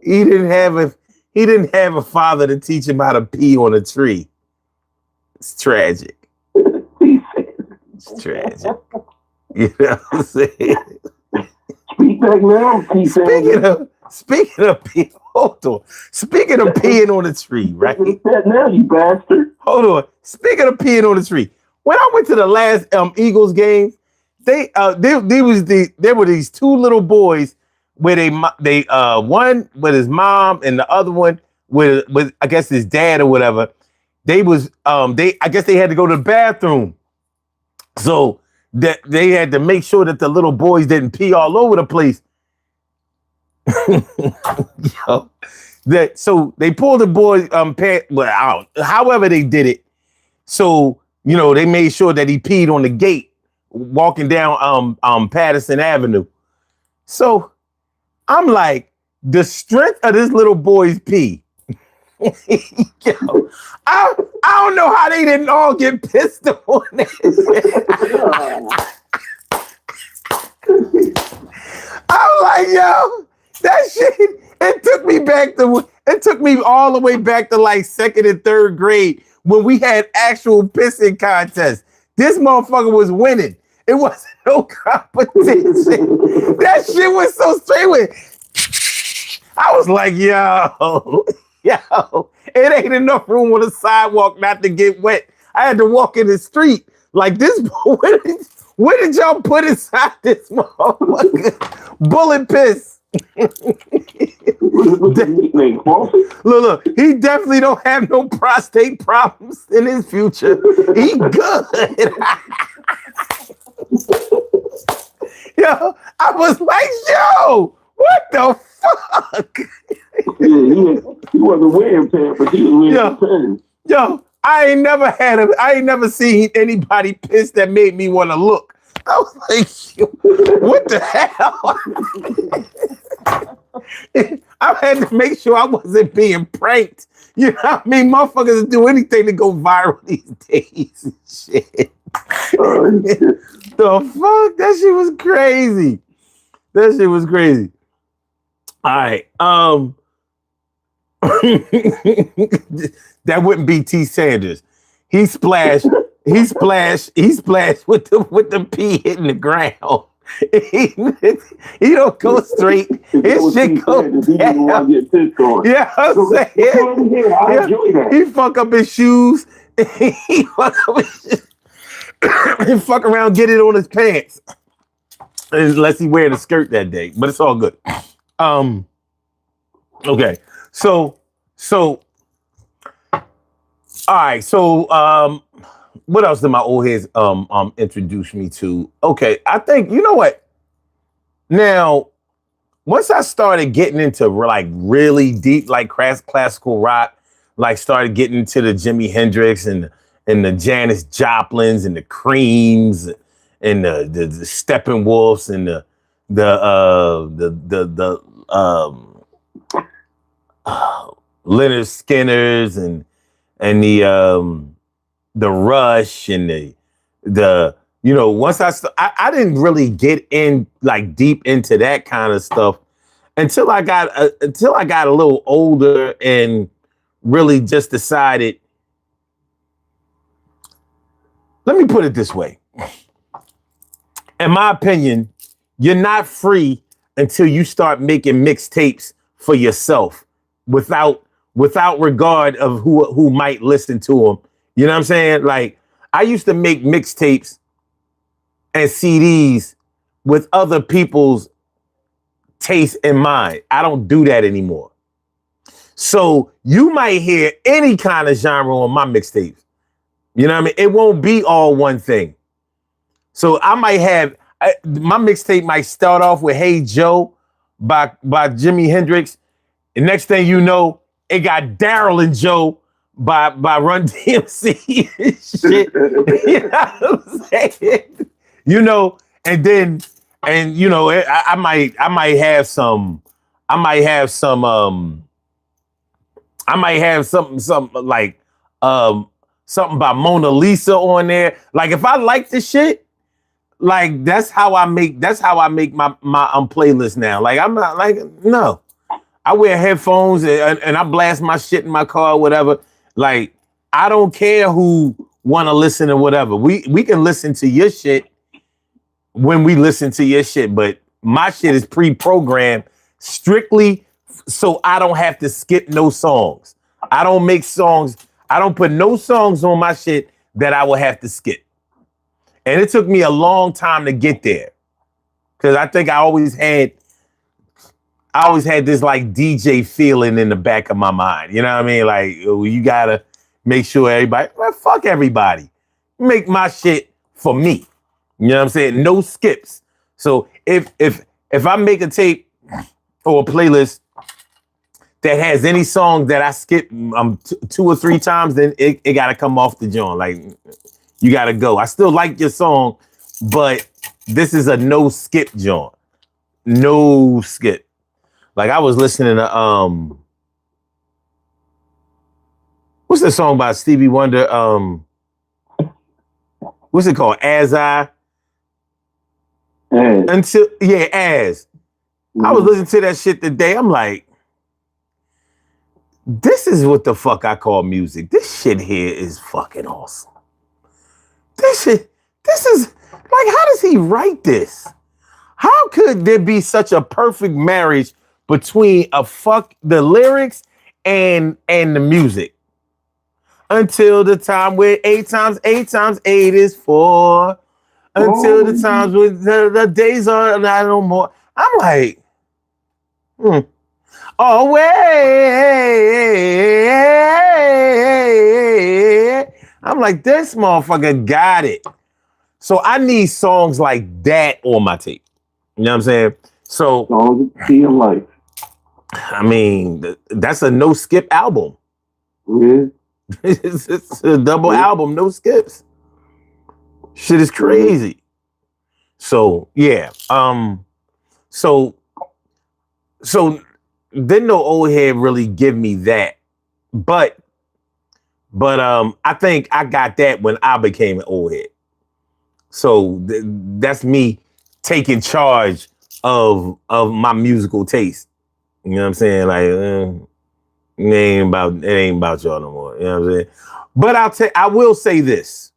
He didn't have a father to teach him how to pee on a tree. It's tragic. It's tragic. You know what I'm saying? Speak back now, T. Speaking of pee, hold on. Speaking of peeing on a tree, right? That now, you bastard. Hold on. Speaking of peeing on the tree, when I went to the last Eagles game, there were these 2 little boys where they one with his mom and the other one with I guess his dad or whatever. I guess they had to go to the bathroom, so that they had to make sure that the little boys didn't pee all over the place. So they pulled the boys however they did it. So they made sure that he peed on the gate walking down Patterson Avenue. So I'm like, the strength of this little boy's pee. I don't know how they didn't all get pissed on it. I'm like, yo, that shit. It took me all the way back to like 2nd and 3rd grade when we had actual pissing contests. This motherfucker was winning. It wasn't no competition. That shit was so straight with. I was like, yo, it ain't enough room on the sidewalk not to get wet. I had to walk in the street like this. Where did y'all put inside this motherfucker? Bullet piss. Look, he definitely don't have no prostate problems in his future. He good. Yo, I was like, yo, what the fuck? He wasn't wearing pants, but he was wearing pants. Yo, I ain't never seen anybody piss that made me want to look. I was like, what the hell? I had to make sure I wasn't being pranked. You know what I mean? Motherfuckers do anything to go viral these days. Shit. The fuck? That shit was crazy. All right. That wouldn't be T. Sanders. He splashed with the pee hitting the ground. He don't go straight. His shit goes down. Yeah, I'm saying. He fuck up his shoes. He fuck around, get it on his pants. Unless he wearing a skirt that day, but it's all good. Okay, so all right, so what else did my old heads introduce me to? Okay, I think you know what. Now, once I started getting into like really deep, like classical rock, like started getting into the Jimi Hendrix and the Janis Joplins and the Creams and the Steppenwolfs and the Leonard Skinners and the Rush and the once I didn't really get in like deep into that kind of stuff until I got a little older and really just decided. Let me put it this way. In my opinion, you're not free until you start making mixtapes for yourself without regard of who might listen to them. You know what I'm saying? Like, I used to make mixtapes and CDs with other people's taste in mind. I don't do that anymore. So you might hear any kind of genre on my mixtapes. You know what I mean? It won't be all one thing. So I might have my mixtape might start off with "Hey Joe" by Jimi Hendrix. And next thing you know, it got Daryl and Joe by Run DMC and shit. You know what I'm saying? You know, and then you know, I might have something like something by Mona Lisa on there. Like if I like the shit, like that's how I make my playlist now. Like I'm not like, no. I wear headphones and I blast my shit in my car or whatever. Like I don't care who want to listen to whatever. We can listen to your shit when we listen to your shit, but my shit is pre-programmed strictly so I don't have to skip no songs. I don't make songs. I don't put no songs on my shit that I will have to skip. And it took me a long time to get there. Cause I think I always had this like DJ feeling in the back of my mind. You know what I mean? Like, you gotta make sure everybody, well, fuck everybody. Make my shit for me. You know what I'm saying? No skips. So if I make a tape or a playlist that has any song that I skip 2 or 3 times, then it gotta come off the joint. Like, you gotta go. I still like your song, but this is a no skip joint. No skip. Like I was listening to what's the song by Stevie Wonder? What's it called? As I As. Until As. Mm-hmm. I was listening to that shit today. I'm like, this is what the fuck I call music. This shit here is fucking awesome. This is like, how does he write this? How could there be such a perfect marriage between the lyrics and the music? Until the time where 8 times 8 times 8 is 4. Until the times when the days are not no more. I'm like, oh, wait. I'm like, this motherfucker got it. So I need songs like that on my tape. You know what I'm saying? So, songs of your life. I mean, that's a no skip album. Yeah. It's a double album, no skips. Shit is crazy. So yeah. So didn't no old head really give me that, but I think I got that when I became an old head. So that's me taking charge of my musical taste. You know what I'm saying? Like it ain't about y'all no more. You know what I'm saying? But I will say this.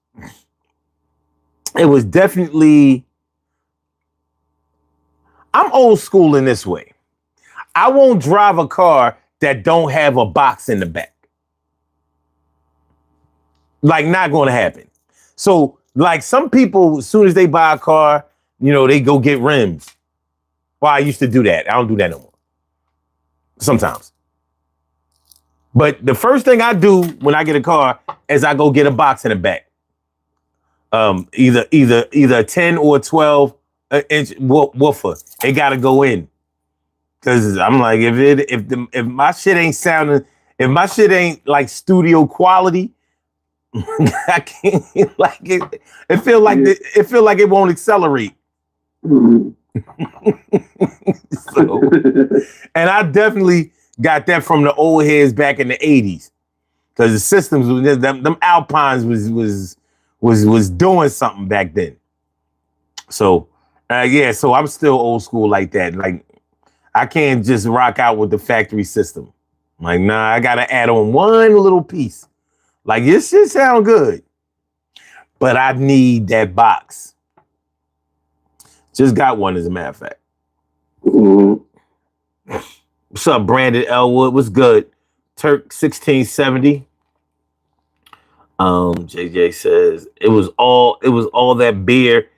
It was definitely, I'm old school in this way. I won't drive a car that don't have a box in the back. Like, not going to happen. So, like, some people, as soon as they buy a car, you know, they go get rims. Well, I used to do that. I don't do that no more. Sometimes. But the first thing I do when I get a car is I go get a box in the back. Either a 10 or 12 inch woofer. It got to go in. Cause I'm like, if my shit ain't sounding, if my shit ain't like studio quality, I can't like it. It feel like it won't accelerate. So, and I definitely got that from the old heads back in the 80s. Cause the systems, them Alpines was doing something back then. So yeah, so I'm still old school like that. Like, I can't just rock out with the factory system. Like, nah, I gotta add on one little piece. Like, this shit sound good, but I need that box. Just got one, as a matter of fact. Mm-hmm. What's up, Brandon Elwood? What's good? Turk 1670. JJ says it was all that beer.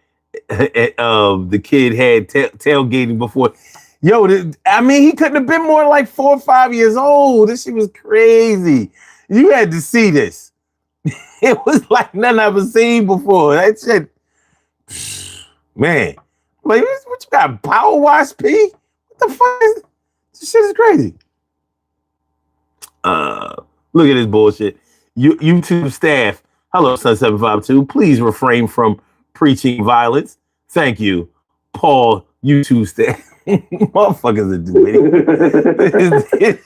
The kid had tailgating before. Yo, I mean, he couldn't have been more than like 4 or 5 years old. This shit was crazy. You had to see this. It was like nothing I've ever seen before. That shit, man. Like, what you got? Power wash P? What the fuck is this? Shit is crazy. Look at this bullshit. YouTube staff. Hello, Sun 752. Please refrain from preaching violence. Thank you, Paul. YouTube staff. Motherfuckers are doing it.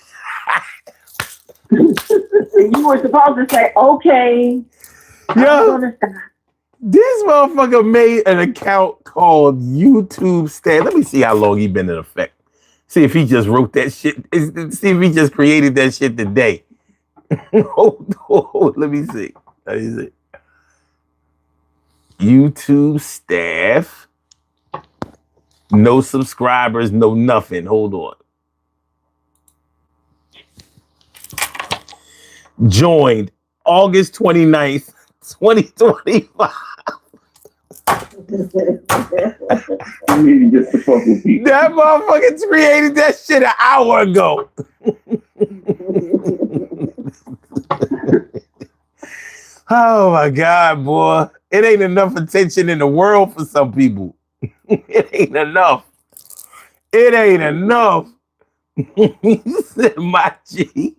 You were supposed to say, okay. Yo, this motherfucker made an account called YouTube Staff. Let me see how long he been in effect. See if he just wrote that shit. See if he just created that shit today. Let me see. YouTube Staff. No subscribers, no nothing. Hold on. Joined August 29th, 2025. That motherfucker created that shit an hour ago. Oh my God, boy. It ain't enough attention in the world for some people. It ain't enough. It ain't enough. He said, my G.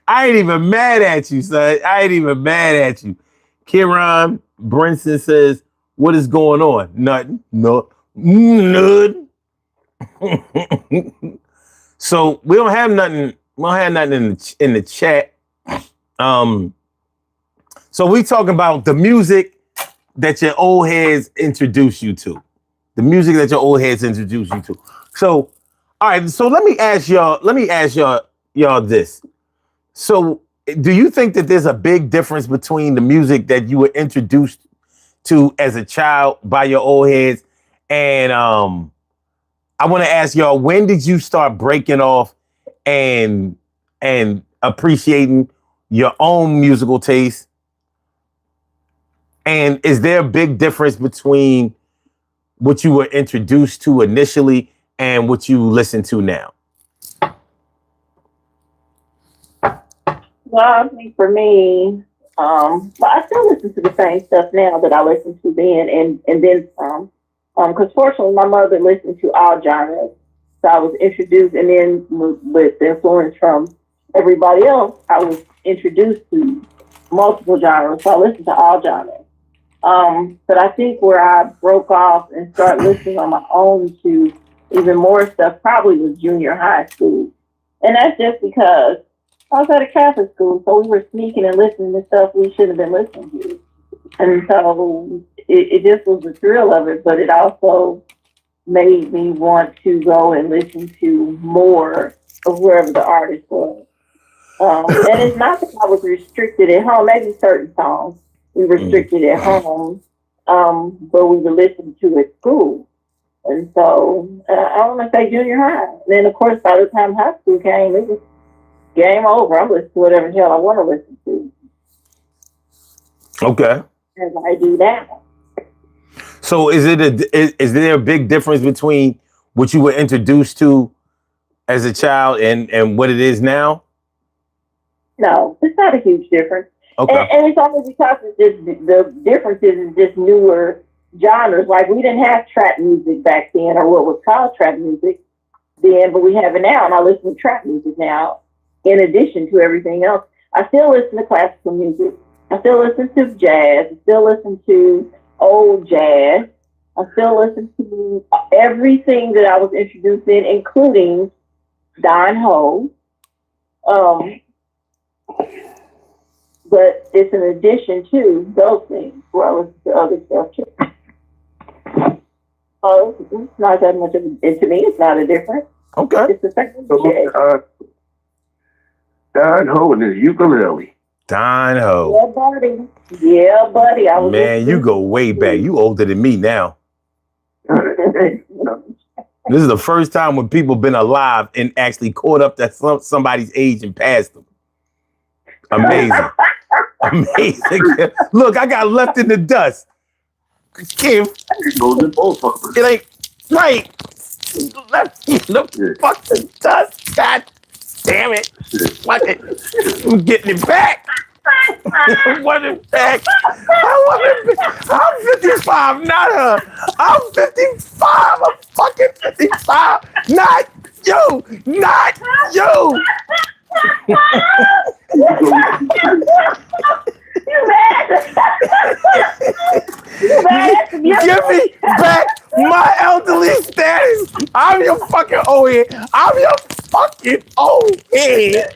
I ain't even mad at you, son. I ain't even mad at you. Kieran Brinson says, what is going on? Nothing. No. Nothing. So we don't have nothing. We don't have nothing in the chat. So we talking about the music that your old heads introduced you to. The music that your old heads introduced you to. So, all right. So let me ask y'all this. So, do you think that there's a big difference between the music that you were introduced to as a child by your old heads? And I want to ask y'all, when did you start breaking off and appreciating your own musical taste? And is there a big difference between what you were introduced to initially and what you listen to now? Well, I think for me, I still listen to the same stuff now that I listened to then and then some. Because fortunately, my mother listened to all genres. So I was introduced, and then with the influence from everybody else, I was introduced to multiple genres. So I listened to all genres. But I think where I broke off and started listening on my own to even more stuff probably was junior high school. And that's just because I was at a Catholic school, so we were sneaking and listening to stuff we shouldn't have been listening to. And so it just was the thrill of it, but it also made me want to go and listen to more of wherever the artist was. And it's not that I was restricted at home, maybe certain songs we restricted at home, but we would listen to at school. And so I want to say junior high. And then, of course, by the time high school came, it was game over. I'm listening to whatever the hell I want to listen to. Okay. As I do now. So is there a big difference between what you were introduced to as a child and what it is now? No, it's not a huge difference. Okay. And it's only because it's just, the differences is just newer genres. Like we didn't have trap music back then, or what was called trap music then, but we have it now. And I listen to trap music now in addition to everything else. I still listen to classical music. I still listen to jazz. I still listen to old jazz. I still listen to everything that I was introduced in, including Don Ho. But it's an addition to those things where I listen to other stuff too. So it's not that much of it. To me, it's not a difference. Okay. It's the same. Don Ho and his ukulele. Don Ho. Yeah, buddy. Yeah, buddy. Man, you go way back. You older than me now. This is the first time when people been alive and actually caught up to somebody's age and passed them. Amazing. Amazing. Look, I got left in the dust. Kim, it ain't right. Left in the fucking dust. God damn it. Fuck it. I'm getting it back. I want it back. I want it back. I'm 55, not her. I'm 55. I'm fucking 55. Not you. Not you. Give me back my elderly status. I'm your fucking old head. I'm your fucking old head.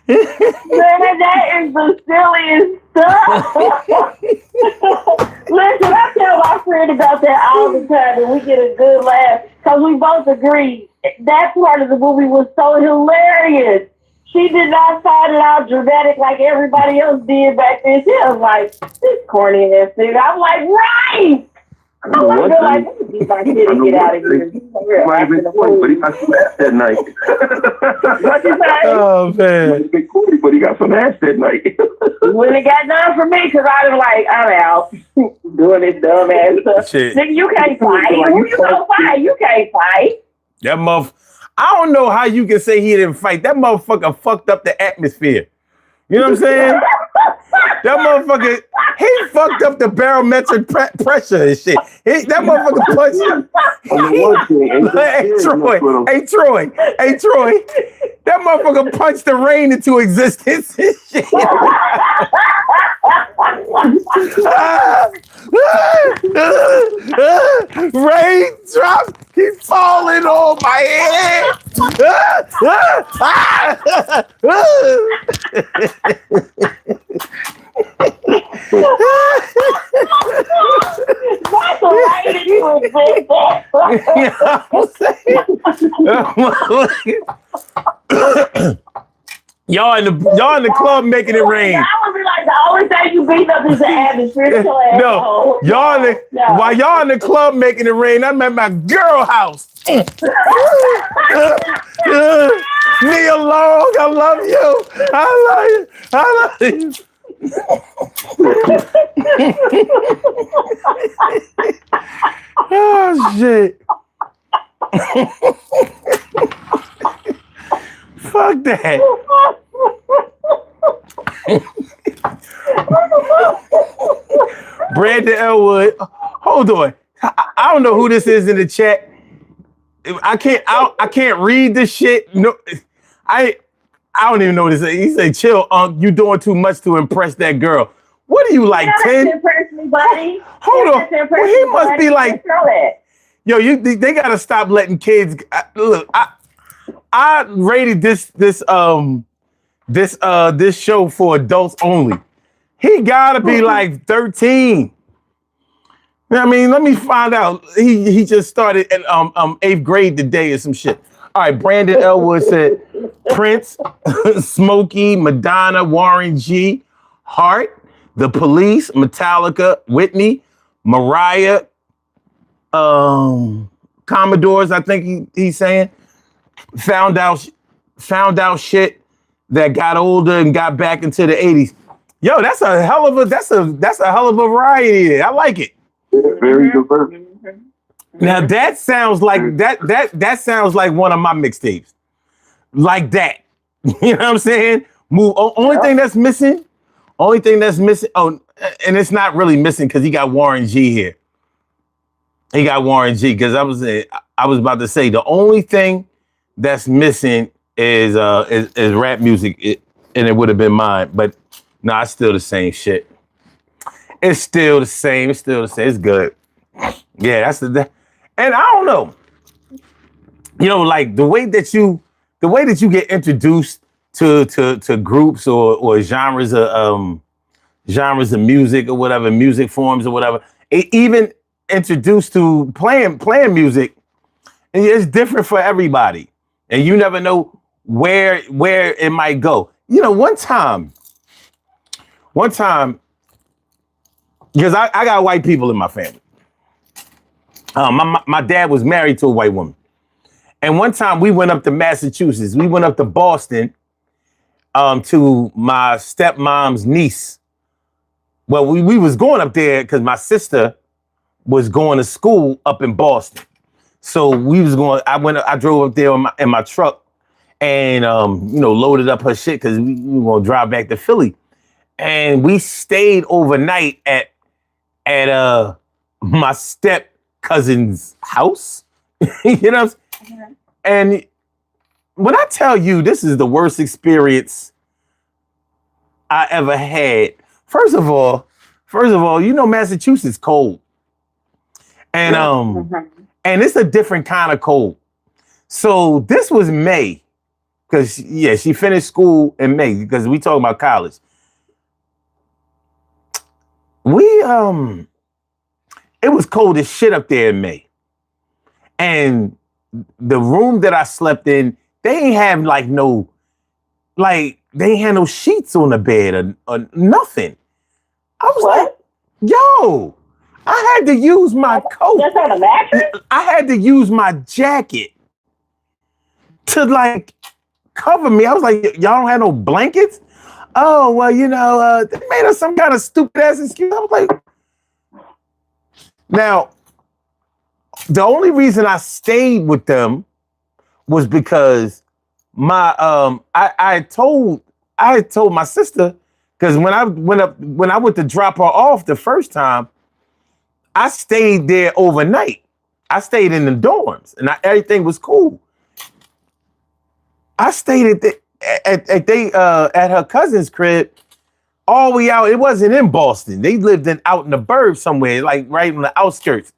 Man, that is the silliest stuff. Listen, I tell my friend about that all the time, and we get a good laugh because we both agree that part of the movie was so hilarious. She did not find it all dramatic like everybody else did back then. She was like, this corny ass thing. I'm like, right! I'm like, get out of here. He might have been cool, but he got some ass that night. What you say? Oh, He might man. have been cool, but he got some ass that night. When it got done for me, because I was like, I'm out doing this dumb ass stuff. Shit. Nigga, you can't fight. Who you gonna fight? You can't fight. That I don't know how you can say he didn't fight. That motherfucker fucked up the atmosphere. You know what I'm saying? That motherfucker, he fucked up the barometric pressure and shit. That motherfucker punched. Hey Troy. That motherfucker punched the rain into existence and shit. Raindrops keep falling on my head. That's the right that you was Y'all in the club making it rain. I would be like, the only thing you beat up is the atmosphere. No, while y'all in the club making it rain, I'm at my girl house. Nia Long, I love you. I love you. Oh shit. Fuck that. Brandon Elwood. Hold on. I don't know who this is in the chat. I can't read this shit. No, I don't even know what this is. He said, chill, you doing too much to impress that girl. What are you, like 10? Impress me, buddy. Hold on. Well, he must be like, yo, they gotta stop letting kids. Look, I rated this show for adults only. He gotta be like 13. I mean, let me find out. He just started in 8th grade today or some shit. All right, Brandon Elwood said Prince, Smokey, Madonna, Warren G, Hart, The Police, Metallica, Whitney, Mariah, Commodores, I think he's saying. Found out shit that got older and got back into the 80s. Yo, that's a hell of a variety. I like it. Very diverse. Now that sounds like that sounds like one of my mixtapes. Like that. You know what I'm saying? Only thing that's missing. Oh, and it's not really missing because he got Warren G here. He got Warren G because I was about to say the only thing that's missing is rap music, and it would have been mine. But no, it's still the same shit. It's still the same. It's good. Yeah, that's and I don't know. You know, like the way that you get introduced to groups or genres of music or whatever, music forms or whatever, even introduced to playing music, and it's different for everybody. And you never know where it might go. You know, one time, Because I got white people in my family. My dad was married to a white woman. And one time we went up to Massachusetts. We went up to Boston to my stepmom's niece. Well, we was going up there because my sister was going to school up in Boston. So we was going, I drove up there in my truck and, loaded up her shit because we were going to drive back to Philly. And we stayed overnight at my step cousin's house. You know what I'm saying? And when I tell you this is the worst experience I ever had, first of all, Massachusetts cold. And and it's a different kind of cold. So this was May. Because she finished school in May because we talking about college. It was cold as shit up there in May. And the room that I slept in, they ain't have they ain't had no sheets on the bed or nothing. I was like, yo, I had to use my coat. Just on a mattress? I had to use my jacket to cover me. I was like, y'all don't have no blankets? Oh, well, they made us some kind of stupid ass excuse. I was like, now, the only reason I stayed with them was because I told my sister, because when I went to drop her off the first time, I stayed there overnight. I stayed in the dorms and everything was cool. I stayed at her cousin's crib all the way out. It wasn't in Boston. They lived out in the burbs somewhere, like right on the outskirts.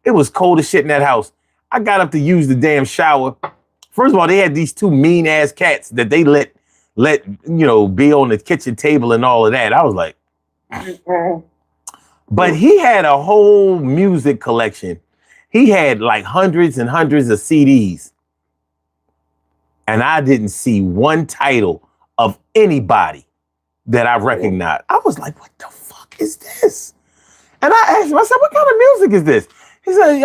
It was cold as shit in that house. I got up to use the damn shower. First of all, they had these two mean ass cats that they let be on the kitchen table and all of that. I was like, but he had a whole music collection. He had like hundreds and hundreds of CDs. And I didn't see one title of anybody that I recognized. I was like, what the fuck is this? And I asked him, I said, what kind of music is this? He said,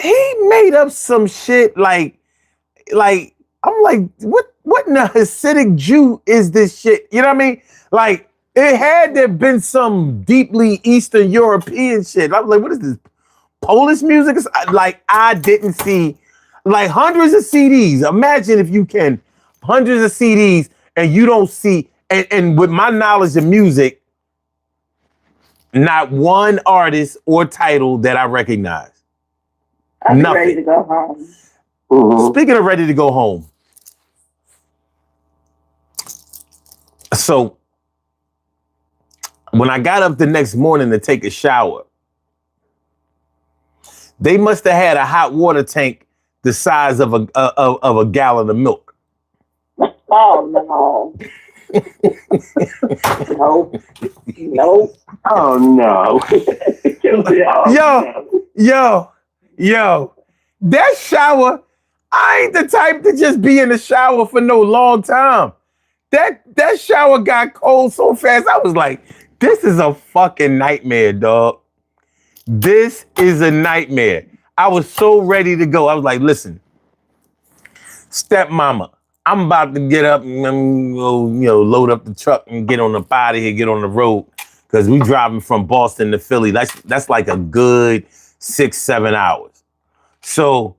he made up some shit like I'm like, what in the Hasidic Jew is this shit? You know what I mean? Like, it had to have been some deeply Eastern European shit. I was like, what is this? Polish music? Like, I didn't see like hundreds of CDs. Imagine if you can, hundreds of CDs and you don't see, and with my knowledge of music, not one artist or title that I recognize. I'm ready to go home. Mm-hmm. Speaking of ready to go home. So when I got up the next morning to take a shower, they must have had a hot water tank the size of a gallon of milk. Oh no. No. Oh no. Yo, that shower, I ain't the type to just be in the shower for no long time. That shower got cold so fast. I was like, this is a fucking nightmare, dog. This is a nightmare. I was so ready to go. I was like, listen, stepmama, I'm about to get up and go, load up the truck and get on the body here, get on the road. Because we driving from Boston to Philly. That's like a good 6-7 hours. So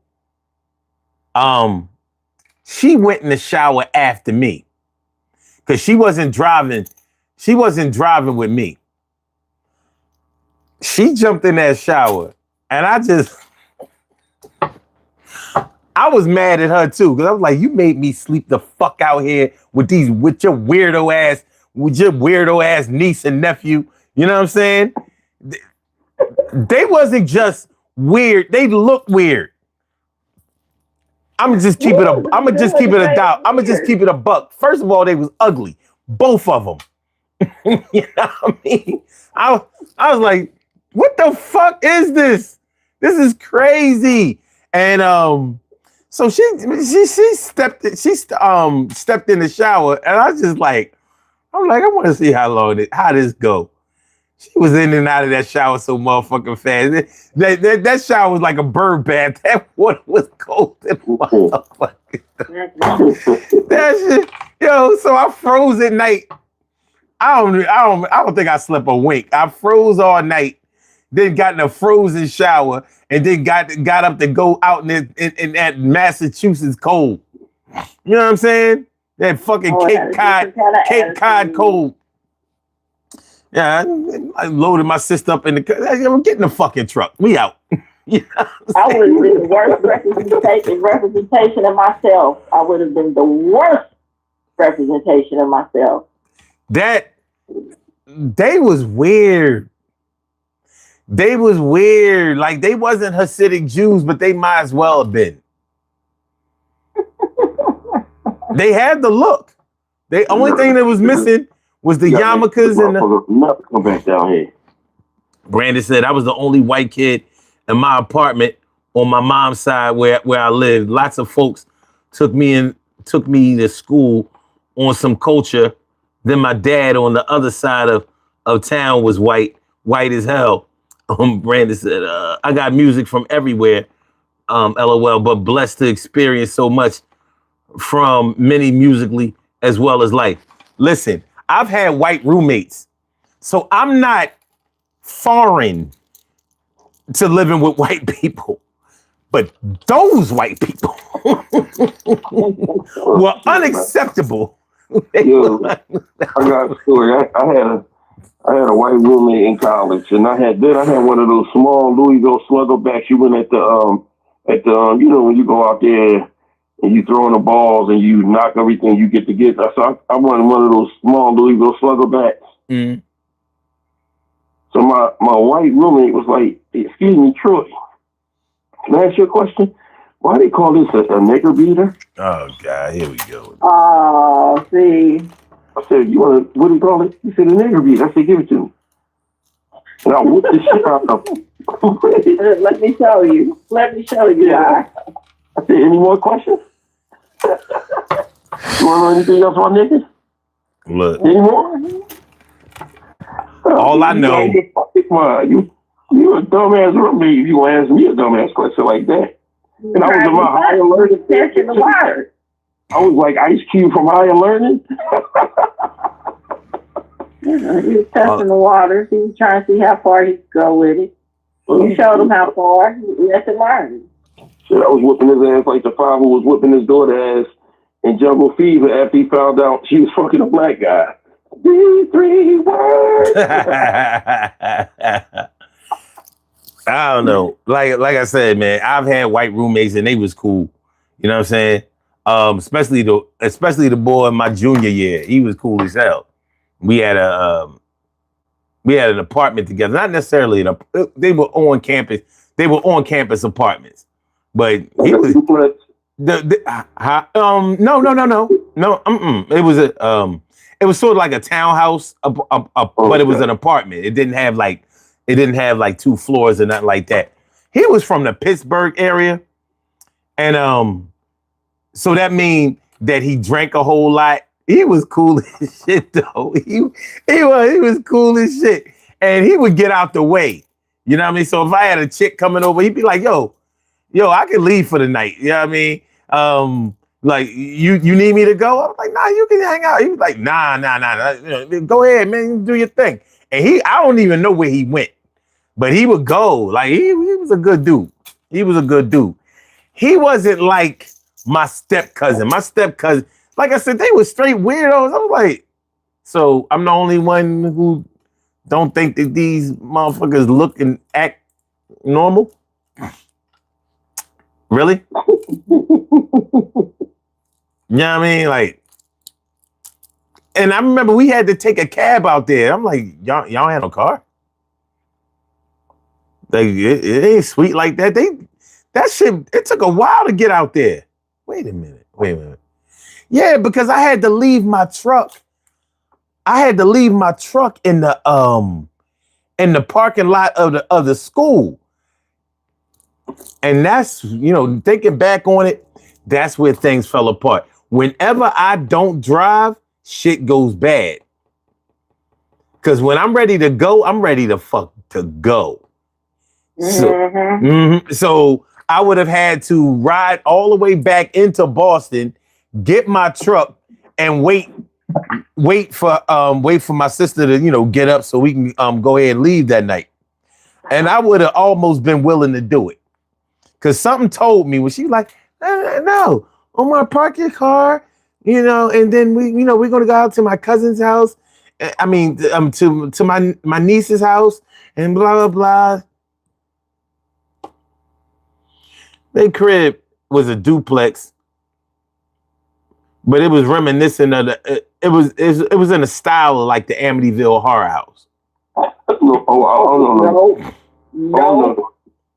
she went in the shower after me. Because she wasn't driving with me. She jumped in that shower and I was mad at her too, because I was like, you made me sleep the fuck out here with your weirdo ass niece and nephew. You know what I'm saying? They wasn't just weird, they look weird. I'ma just keep it a buck. First of all, they was ugly. Both of them. You know what I mean? I was like, what the fuck is this? This is crazy. And so she stepped in the shower, and I was just like, I want to see how this go. She was in and out of that shower so motherfucking fast. That shower was like a bird bath. That water was cold and motherfucking. That shit, yo. So I froze at night. I don't think I slept a wink. I froze all night. Then got in a frozen shower, and then got up to go out in that Massachusetts cold. You know what I'm saying? That fucking Cape Cod cold. Yeah, I loaded my sister up in the car. Get in the fucking truck. We out. You know I would have been the worst representation of myself. I would have been the worst representation of myself. That they was weird. They was weird. Like they wasn't Hasidic Jews, but they might as well have been. They had the look. The only thing that was missing was the yarmulkes and the. Come back down here. Brandon said I was the only white kid in my apartment on my mom's side where I lived. Lots of folks took me to school on some culture. Then my dad on the other side of town was white as hell. Brandon said, I got music from everywhere, LOL, but blessed to experience so much from many musically as well as life. Listen, I've had white roommates, so I'm not foreign to living with white people. But those white people were unacceptable. Yo, I got a story. I had a white roommate in college, and I had one of those small Louisville Sluggabacks. You went at the you know when you go out there and you throw in the balls and you knock everything you get to get. So I wanted one of those small Louisville Sluggabacks. Mm. So my white roommate was like, "Excuse me, Troy, can I ask you a question? Why do they call this a nigger beater?" Oh God, here we go. Oh, see. I said, what do you call it? He said, a nigger beater. I said, give it to me. And I whooped the shit out of him. Let me show you. I said, any more questions? You want to know anything else about niggas? Look. Any more? All I know. You a dumbass roommate if you want to ask me a dumbass question like that. And I was in my higher learning. Testing the water. I was like Ice Cube from Higher Learning. He was testing the water. He was trying to see how far he could go with it. You showed him how far. Let him learn. Shit, I was whipping his ass like the father was whipping his daughter ass in Jungle Fever after he found out she was fucking a black guy. These 3 words. I don't know. Like I said, man, I've had white roommates and they was cool. You know what I'm saying? Especially the boy in my junior year. He was cool as hell. We had an apartment together. Not necessarily they were on campus. They were on campus apartments. But he was no. It was sort of like a townhouse, but it was an apartment. It didn't have like 2 floors or nothing like that. He was from the Pittsburgh area, and so that means that he drank a whole lot. He was cool as shit, though. He was cool as shit, and he would get out the way. You know what I mean? So if I had a chick coming over, he'd be like, "Yo, I can leave for the night." You know what I mean? Like you need me to go? I was like, "Nah, you can hang out." He was like, "Nah. Go ahead, man, do your thing." And I don't even know where he went, but he would go. Like he was a good dude. He was a good dude. He wasn't like my step cousin. My step cousin, like I said, they were straight weirdos. I was like, so I'm the only one who don't think that these motherfuckers look and act normal? Really? You know what I mean? Like, and I remember we had to take a cab out there. I'm like, y'all had no car? Like, it ain't sweet like that. That shit, it took a while to get out there. Wait a minute. Yeah, because I had to leave my truck. I had to leave my truck in the parking lot of the school. And that's, thinking back on it, that's where things fell apart. Whenever I don't drive, shit goes bad. Because when I'm ready to go, I'm ready to go. So I would have had to ride all the way back into Boston, get my truck, and wait for my sister to get up so we can go ahead and leave that night. And I would have almost been willing to do it, because something told me when she was like, no, Omar, park your car, and then we're gonna go out to my cousin's house. I mean, to my niece's house and blah blah blah. Their crib was a duplex, but it was reminiscent of it was in the style of like the Amityville Horror House. No.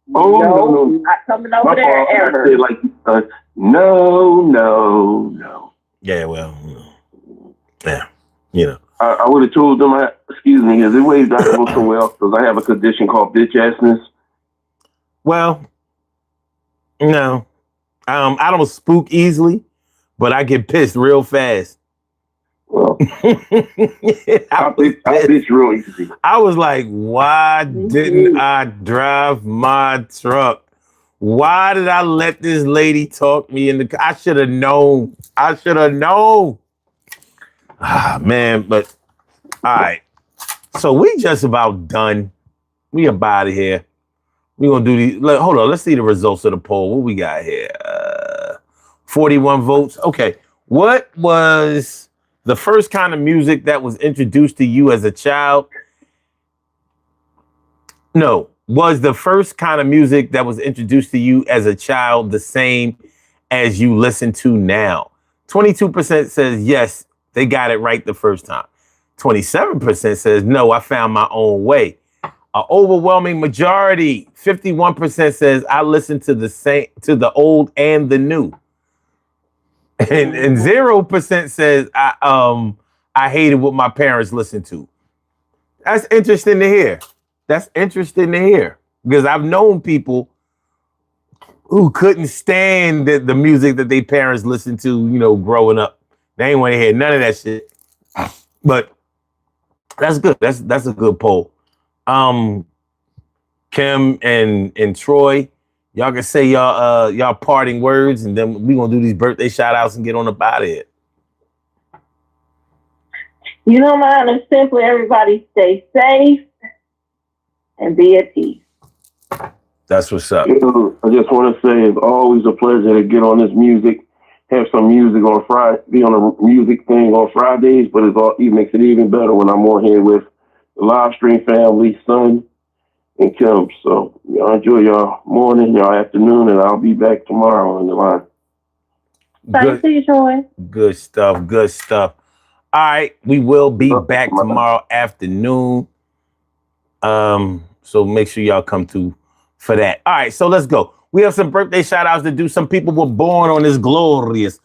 Not coming over there ever. No. Yeah, well, yeah, I would have told them, excuse me, is it ways I go so well because I have a condition called bitch assness. Well, no, I don't spook easily, but I get pissed real fast. Well, I bitch real easy. I was like, why didn't I drive my truck? Why did I let this lady talk me in the? I should have known. Ah, man, but all right. So we just about done. We about out of here. We're gonna do these. Hold on, let's see the results of the poll. What we got here? 41 votes. Okay. What was the first kind of music that was introduced to you as a child? No. Was the first kind of music that was introduced to you as a child the same as you listen to now? 22% says yes, they got it right the first time. 27% says no, I found my own way. An overwhelming majority, 51% says I listen to the old and the new. And 0% says I hated what my parents listened to. That's interesting to hear. Because I've known people who couldn't stand the music that their parents listened to, growing up. They ain't want to hear none of that shit. But that's good. That's a good poll. Kim and Troy, y'all can say y'all parting words, and then we gonna do these birthday shout outs and get on up out of here. Mine is simply everybody stay safe and be at peace. That's what's up. I just want to say it's always a pleasure to get on this music, have some music on Friday, be on a music thing on Fridays, but it makes it even better when I'm on here with the live stream family, Son and Kim. So y'all enjoy y'all morning, y'all afternoon, and I'll be back tomorrow on the line. Thanks to you, Troy. Good stuff. All right, we will be back tomorrow afternoon. So make sure y'all come through for that. All right, so let's go. We have some birthday shout outs to do. Some people were born on this glorious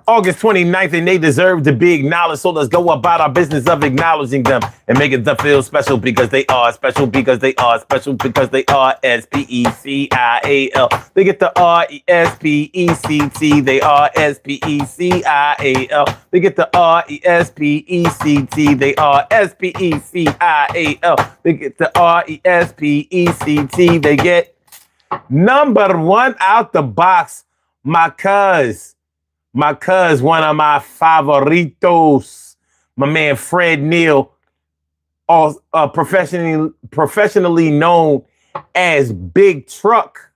August 29th, and they deserve to be acknowledged. So let's go about our business of acknowledging them and making them feel special because they are special, because they are special, because they are SPECIAL. They get the RESPECT. They are SPECIAL. They get the RESPECT. They are SPECIAL. They get the RESPECT. They get number one out the box. My cuz, one of my favoritos, my man Fred Neal, professionally known as Big Truck.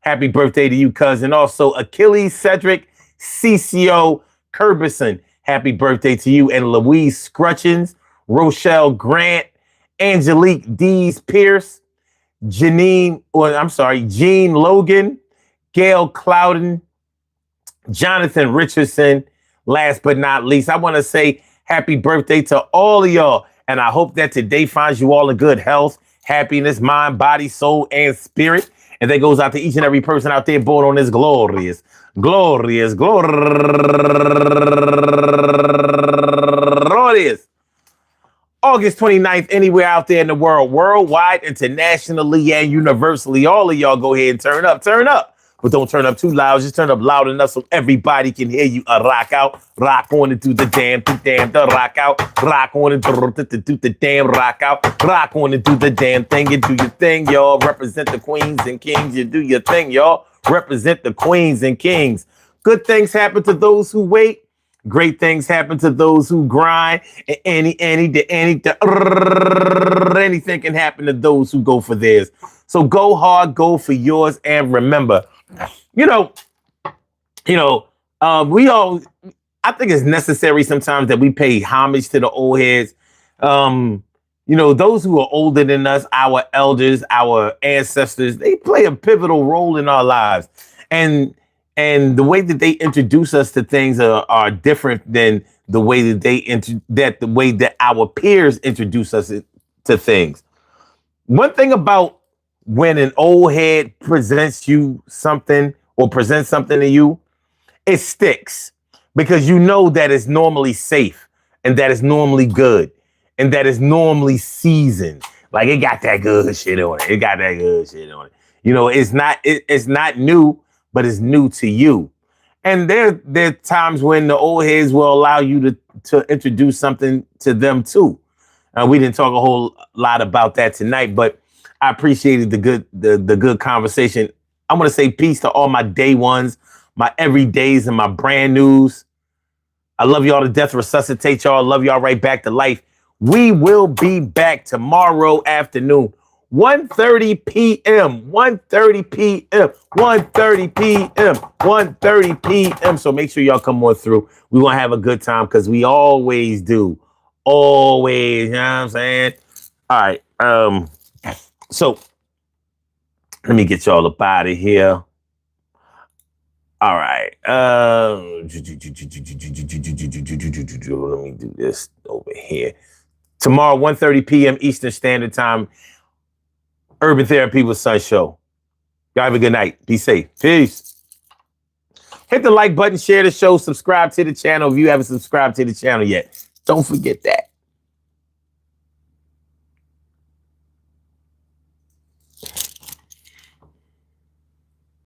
Happy birthday to you, cousin. Also, Achilles Cedric CCO Curbison. Happy birthday to you. And Louise Scrutchins, Rochelle Grant, Angelique Dees Pierce, Jean Logan, Gail Clouden, Jonathan Richardson. Last but not least, I want to say happy birthday to all of y'all. And I hope that today finds you all in good health, happiness, mind, body, soul, and spirit. And that goes out to each and every person out there born on this glorious August 29th, anywhere out there in the world, worldwide, internationally, and universally. All of y'all go ahead and turn up but don't turn up too loud. Just turn up loud enough so everybody can hear you. Rock out, rock on and do the damn, the rock out, rock on and do the damn, rock out, rock on and do the damn thing. You do your thing, y'all. Represent the queens and kings. You do your thing, y'all. Represent the queens and kings. Good things happen to those who wait. Great things happen to those who grind. And anything can happen to those who go for theirs. So go hard, go for yours, and remember, we all. I think it's necessary sometimes that we pay homage to the old heads. Those who are older than us, our elders, our ancestors, they play a pivotal role in our lives, and the way that they introduce us to things are different than the way that the way that our peers introduce us to things. One thing about when an old head presents you something or presents something to you, it sticks because you know that it's normally safe and that it's normally good and that it's normally seasoned. Like it got that good shit on it. It got that good shit on it. It's not new, but it's new to you. And there are times when the old heads will allow you to introduce something to them too. We didn't talk a whole lot about that tonight, but I appreciated the good conversation. I'm going to say peace to all my day ones, my everydays, and my brand news. I love y'all to death. Resuscitate y'all. Love y'all right back to life. We will be back tomorrow afternoon. 1:30 p.m. 1:30 p.m. 1:30 p.m. 1:30 p.m. So make sure y'all come on through. We're going to have a good time because we always do. Always. You know what I'm saying? All right. So let me get y'all up out of here. All right. Let me do this over here. Tomorrow, 1:30 p.m. Eastern Standard Time. Urban Therapy with Sun Show. Y'all have a good night. Be safe. Peace. Hit the like button, share the show, subscribe to the channel if you haven't subscribed to the channel yet. Don't forget that.